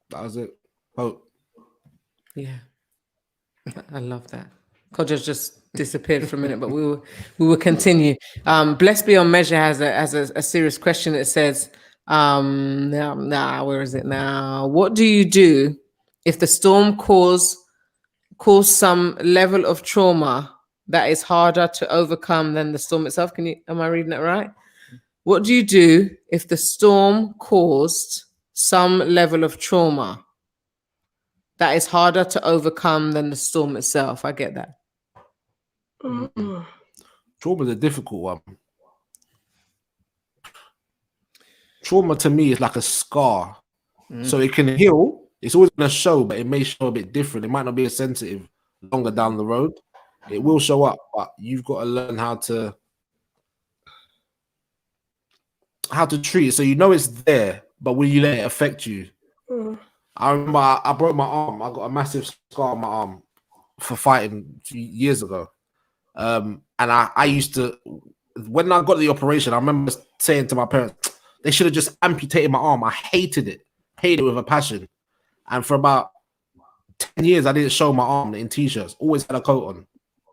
That was it. Hope. Yeah, I love that. Kodja just disappeared for a minute, but we will continue. Blessed Beyond Measure has a serious question. It says, where is it now? What do you do if the storm caused some level of trauma that is harder to overcome than the storm itself? Am I reading it right? What do you do if the storm caused some level of trauma that is harder to overcome than the storm itself? I get that. Trauma is a difficult one. Trauma to me is like a scar. So it can heal. It's always going to show, but it may show a bit different. It might not be as sensitive longer down the road. It will show up, but you've got to learn how to treat it. So it's there, but will you let it affect you? I remember I broke my arm. I got a massive scar on my arm for fighting years ago. And I used to, when I got the operation, I remember saying to my parents, they should have just amputated my arm. I hated it with a passion. And for about 10 years, I didn't show my arm in t-shirts. Always had a coat on.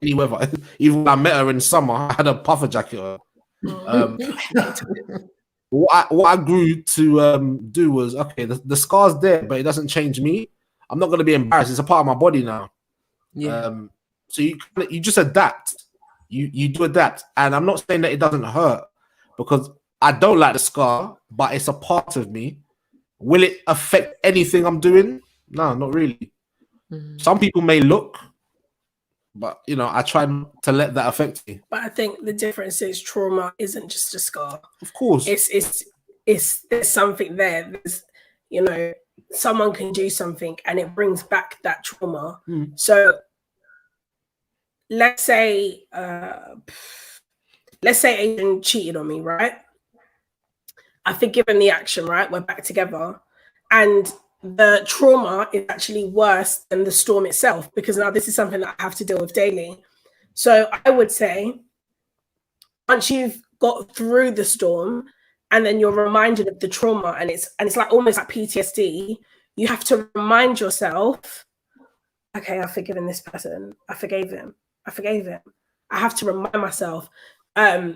Any weather. Even when I met her in summer, I had a puffer jacket on. What I grew to do was, okay, the scar's there, but it doesn't change me. I'm not going to be embarrassed. It's a part of my body now. Yeah. So you just adapt. You do adapt. And I'm not saying that it doesn't hurt, because I don't like the scar, but it's a part of me. Will it affect anything I'm doing? No, not really. Some people may look, but I try to let that affect me. But I think the difference is trauma isn't just a scar. Of course. It's there's something there. There's, someone can do something and it brings back that trauma. So let's say Adrian cheated on me, right? I've forgiven the action, right? We're back together. And the trauma is actually worse than the storm itself, because now this is something that I have to deal with daily. So I would say, once you've got through the storm and then you're reminded of the trauma, and it's like almost like PTSD, you have to remind yourself, okay, I've forgiven this person. I forgave him. I have to remind myself.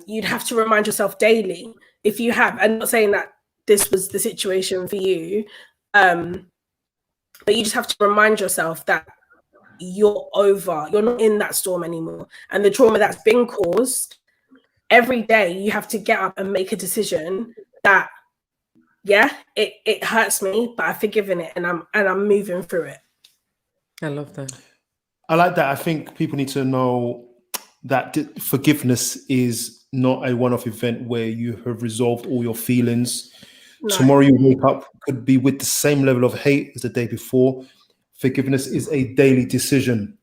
You'd have to remind yourself daily if you have. I'm not saying that this was the situation for you, but you just have to remind yourself that you're not in that storm anymore. And the trauma that's been caused, every day you have to get up and make a decision that, yeah, it hurts me, but I've forgiven it and I'm moving through it. I love that. I like that. I think people need to know that forgiveness is not a one-off event where you have resolved all your feelings. No. Tomorrow you wake up could be with the same level of hate as the day before. Forgiveness is a daily decision.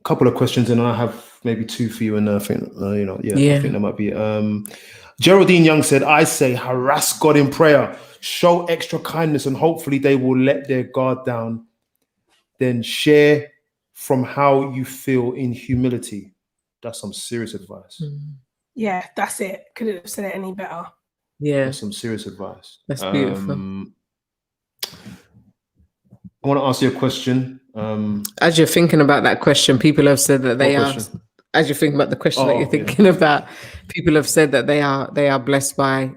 Couple of questions, and I have maybe two for you, and I think I think that might be. Geraldine Young said, "I say harass God in prayer, show extra kindness, and hopefully they will let their guard down. Then share from how you feel in humility." That's some serious advice. Yeah, that's it. Couldn't have said it any better. Yeah, That's some serious advice. that's beautiful. I want to ask you a question. As you're thinking about that question, people have said that they What are. question? As you're thinking about the question that Oh, you're thinking about, people have said that they are blessed by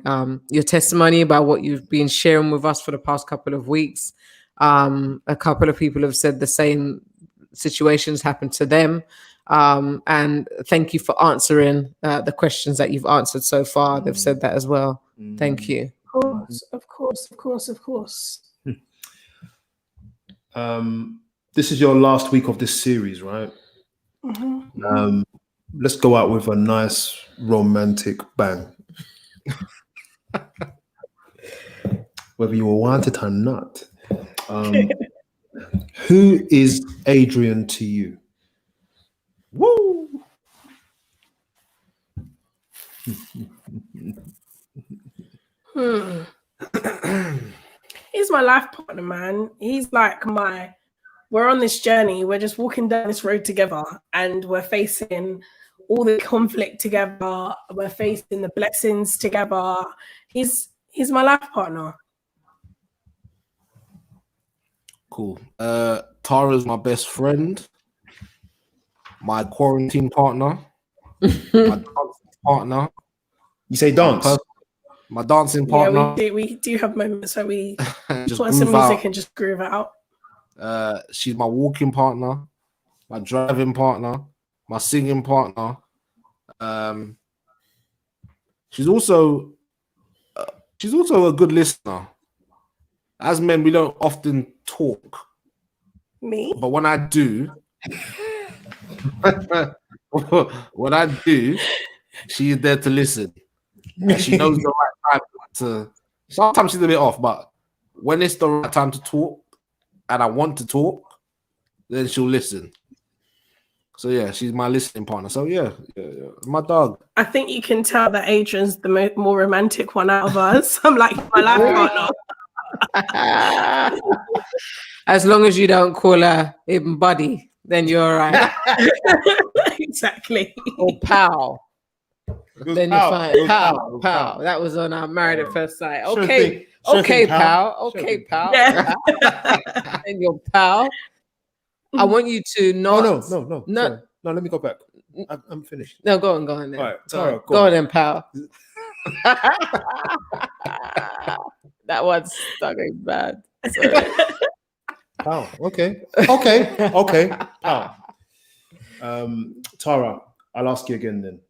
your testimony, about what you've been sharing with us for the past couple of weeks. A couple of people have said the same situations happened to them. And thank you for answering the questions that you've answered so far. They've said that as well. Thank you. Of course. This is your last week of this series, right? Let's go out with a nice romantic bang. Whether you want it or not. Who is Adrian to you? Woo! He's my life partner, man. He's like we're on this journey. We're just walking down this road together, and we're facing all the conflict together. We're facing the blessings together. He's my life partner. Cool. Tara's my best friend, my quarantine partner, my dancing partner. You say dance? My dancing partner. Yeah, we do have moments where we just put on some groove music out. and just groove out. She's my walking partner, my driving partner, my singing partner. She's also a good listener. As men, we don't often talk, Me? but when I do, she's there to listen. And she knows the right time to. Sometimes she's a bit off, but when it's the right time to talk, and I want to talk, then she'll listen. So yeah, she's my listening partner. So yeah, my dog. I think you can tell that Adrian's the more romantic one out of us. I'm like my life partner. As long as you don't call her even buddy, then you're all right. Exactly. Or pal. Then you're fine. Pal. That was on our Married at First Sight. Okay. Okay, pal. Okay, pal. Yeah. And your pal. I want you to not. No. Sorry. No, let me go back. I'm finished. No, go on then. All right, Tara, go on then, pal. That one's stuck in bad. Oh, okay. Oh. Tara, I'll ask you again then.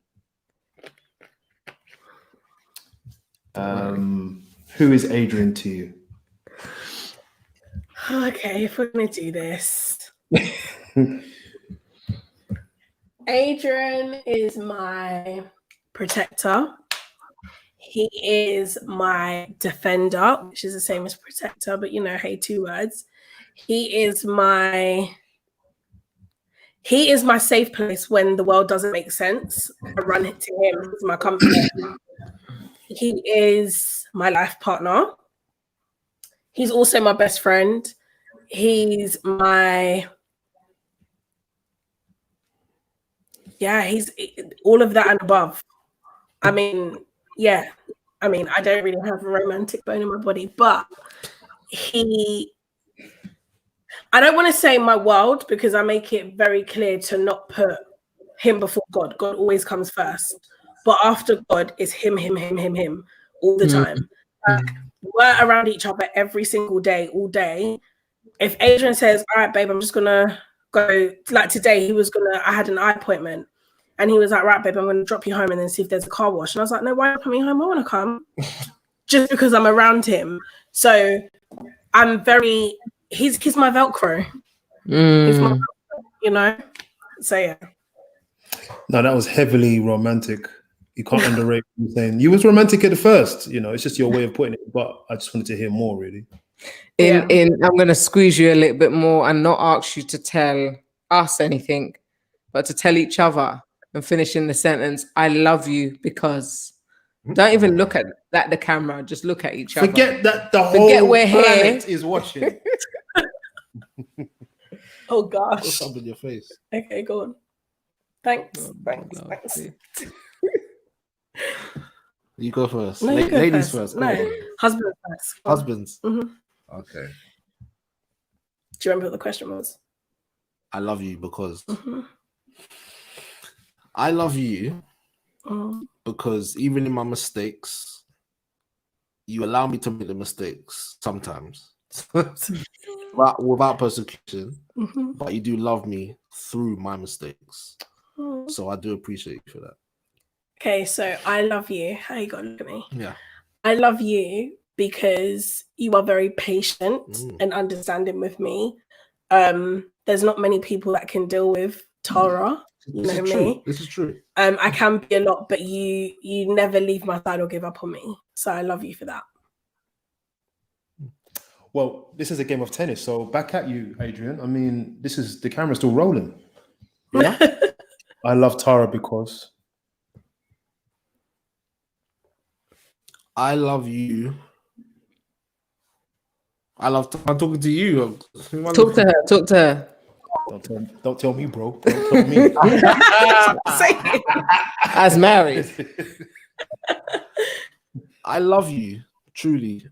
Who is Adrian to you? Okay, if we're gonna do this. Adrian is my protector. He is my defender, which is the same as protector, but hey, 2 words. He is my safe place when the world doesn't make sense. I run it to him. He's my comfort. He is my life partner. He's also my best friend. He's all of that and above. I mean, I don't really have a romantic bone in my body, but I don't want to say my world, because I make it very clear to not put him before God. God always comes first. But after God is him all the time. We're around each other every single day, all day. If Adrian says, all right, babe, I'm just going to go, like today, I had an eye appointment. And he was like, right, babe, I'm going to drop you home and then see if there's a car wash. And I was like, no, why are you coming home? I want to come. Just because I'm around him. So I'm he's my Velcro. He's my Velcro, So yeah. No, that was heavily romantic. You can't underrate what you're saying. You was romantic at the first, it's just your way of putting it. But I just wanted to hear more, really. I'm going to squeeze you a little bit more and not ask you to tell us anything, but to tell each other and finish in the sentence, I love you because. Don't even look at the camera. Just look at each other. Forget that the whole planet is watching. Oh gosh. What's up in your face? Okay, go on. Thanks. You go first. No, you go Ladies first. first. Go No, on. husband first. Go on. Husbands. Mhm. Okay. Do you remember what the question was? I love you because Mhm. I love you Mm. because even in my mistakes, you allow me to make the mistakes sometimes. without persecution, Mhm. but you do love me through my mistakes. Mm. So I do appreciate you for that. Okay, so I love you. How you gotta look at me? Yeah. I love you because you are very patient Mm. and understanding with me. There's not many people that can deal with Tara. You This know is true. me. This is true. I can be a lot, but you never leave my side or give up on me. So I love you for that. Well, this is a game of tennis, so back at you, Adrian. I mean, the camera's still rolling. Yeah. I love Tara because I love you. I'm talking to you. Talk to her. Talk to her. don't tell me, bro. Don't tell me. Say it. As married. I love you truly,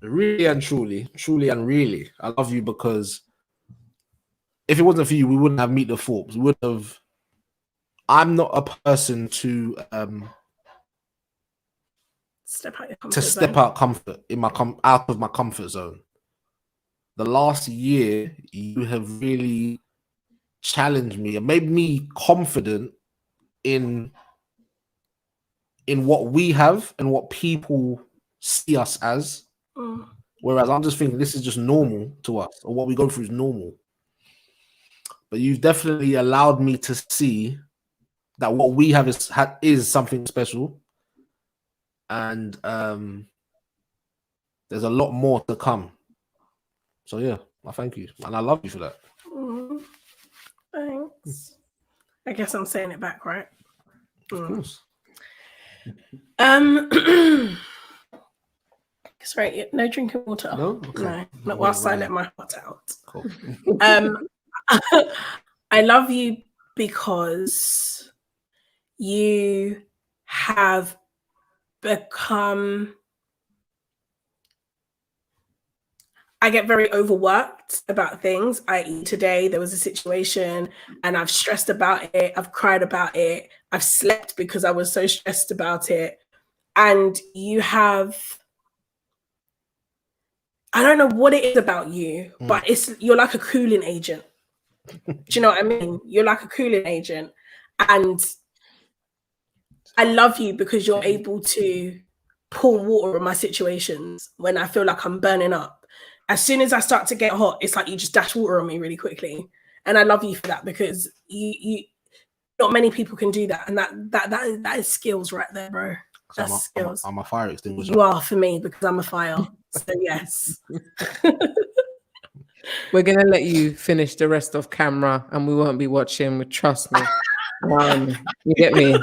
really and truly and really. I love you because if it wasn't for you, we wouldn't have Meet the Thorpes. We would have. I'm not a person to Step out your comfort to step zone. out comfort in my out of my comfort zone. The last year, you have really challenged me and made me confident in what we have and what people see us as. Mm. Whereas I'm just thinking this is just normal to us, or what we go through is normal. But you've definitely allowed me to see that what we have is something special, and there's a lot more to come. So yeah, I thank you, and I love you for that. Mm. Thanks. I guess I'm saying it back, right? Of course. Sorry, no drinking water. No? Okay. No, not whilst I let my heart out. Cool. I love you because you have become. I get very overworked about things. I.e., today there was a situation and I've stressed about it. I've cried about it. I've slept because I was so stressed about it. And you have. I don't know what it is about you, but you're like a cooling agent. Do you know what I mean? You're like a cooling agent. And I love you because you're able to pour water in my situations when I feel like I'm burning up. As soon as I start to get hot, it's like you just dash water on me really quickly. And I love you for that because you not many people can do that. And that is skills right there, bro. That's skills. I'm a fire extinguisher. You are for me because I'm a fire. So yes. We're gonna let you finish the rest of camera, and we won't be watching. Trust me. You get me?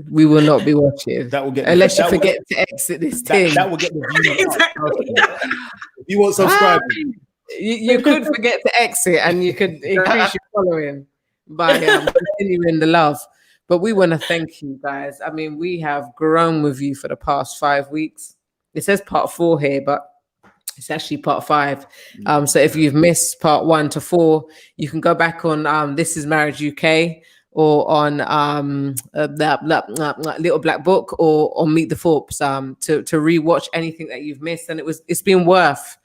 We will not be watching. That will get unless you forget to exit this thing. That will get the views. Exactly. If you want subscribe, You could forget to exit, and you could increase your following by continuing the love. But we want to thank you guys. I mean, we have grown with you for the past 5 weeks. It says part 4 here, but it's actually part 5. So if you've missed part 1 to 4, you can go back on This Is Marriage UK or on that Little Black Book or on Meet the Thorpes to rewatch anything that you've missed. And it's been worth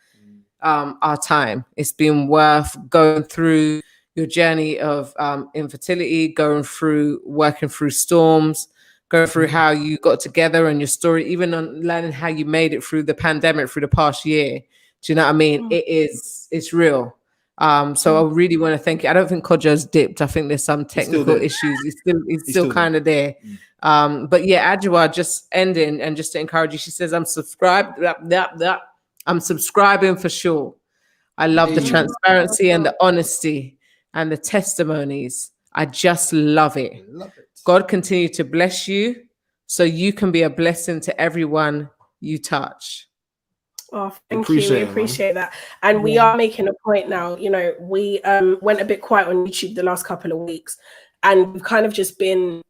our time. It's been worth going through your journey of infertility, going through working through storms, going through how you got together and your story, even on learning how you made it through the pandemic, through the past year. Do you know what I mean? It's real. So I really want to thank you. I don't think Kodjo's dipped. I think there's some technical issues. He's still kind of there. But yeah, Adjoa just ending and just to encourage you. She says, I'm subscribed. I'm subscribing for sure. I love the transparency and the honesty and the testimonies. I just love it. God continue to bless you so you can be a blessing to everyone you touch. Oh, thank you. We appreciate that. And we are making a point now. You know, we went a bit quiet on YouTube the last couple of weeks, and we've kind of just been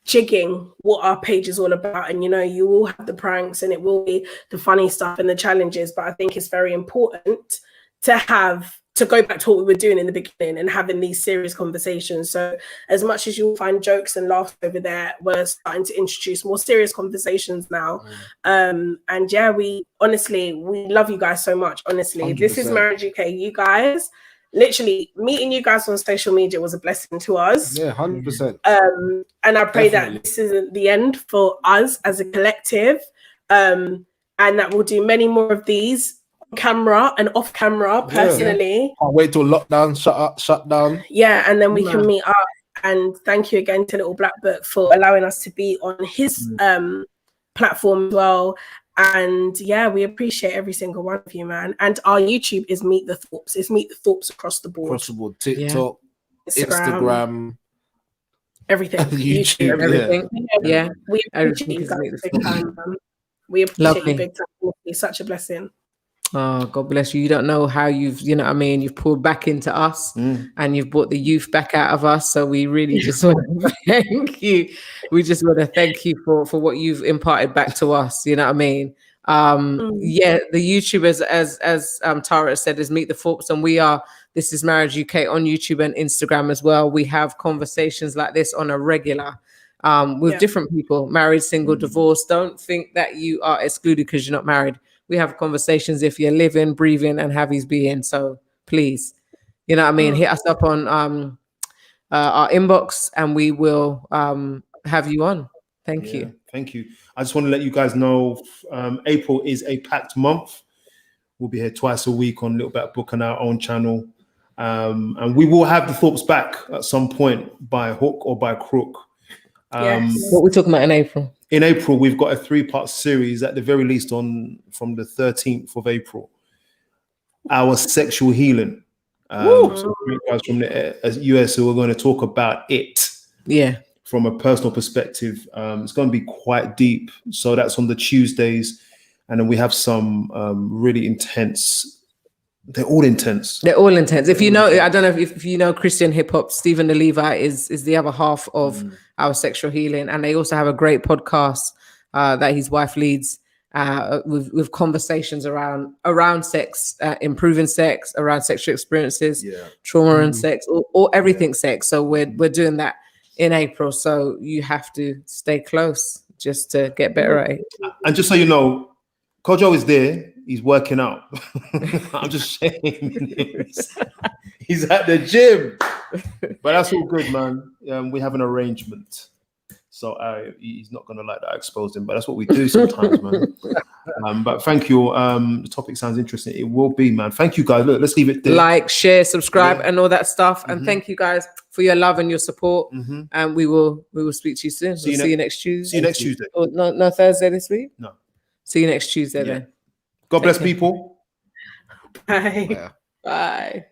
jigging what our page is all about. And, you know, you will have the pranks and it will be the funny stuff and the challenges. But I think it's very important to go back to what we were doing in the beginning and having these serious conversations. So as much as you'll find jokes and laughs over there, we're starting to introduce more serious conversations now. And yeah, we love you guys so much. Honestly, 100%. This is Marriage UK. You guys, literally meeting you guys on social media was a blessing to us. Yeah, 100%. And I pray Definitely. that this isn't the end for us as a collective, and that we'll do many more of these on camera and off camera personally. Can't wait till lockdown shut down. Yeah, and then we can meet up. And thank you again to Little Black Book for allowing us to be on his platform as well. And yeah, we appreciate every single one of you, man. And our YouTube is Meet the Thorpes. It's Meet the Thorpes across the board. TikTok, Instagram, everything. YouTube, everything. Yeah. We appreciate you guys big time, man. We appreciate you big time. It's such a blessing. Oh, God bless you. You don't know how you've poured back into us and you've brought the youth back out of us. So we really just want to thank you. We just want to thank you for what you've imparted back to us. You know what I mean? Yeah, the YouTubers, as Tara said, is Meet the Thorpes, and This is Marriage UK on YouTube and Instagram as well. We have conversations like this on a regular with different people, married, single, divorced. Don't think that you are excluded because you're not married. We have conversations if you're living, breathing, and have his being. So please, you know what I mean? Hit us up on our inbox and we will have you on. Thank you. Thank you. I just want to let you guys know April is a packed month. We'll be here twice a week on Little Black Book on our own channel. And we will have the Thorpes back at some point by hook or by crook. What are we talking about in April? In April, we've got a 3-part series at the very least from the 13th of April. Our sexual healing. So guys from the US who are going to talk about it. Yeah. From a personal perspective. It's going to be quite deep. So that's on the Tuesdays. And then we have some really intense. They're all intense. They're all intense. If you know, I don't know if you know Christian hip hop, Stephen the Levi is the other half of our sexual healing, and they also have a great podcast that his wife leads with conversations around sex, improving sex, around sexual experiences, trauma and sex, or everything sex. So we're doing that in April. So you have to stay close just to get better at it. And just so you know, Kojo is there. He's working out. I'm just saying. He's at the gym. But that's all good, man. We have an arrangement. So he's not going to like that I exposed him. But that's what we do sometimes, man. But thank you. The topic sounds interesting. It will be, man. Thank you, guys. Look, let's leave it there. Like, share, subscribe, and all that stuff. And thank you, guys, for your love and your support. And we will speak to you soon. See you next Tuesday. See you next Tuesday. Oh, no Thursday this week? No. See you next Tuesday then. God bless people. Bye. Bye.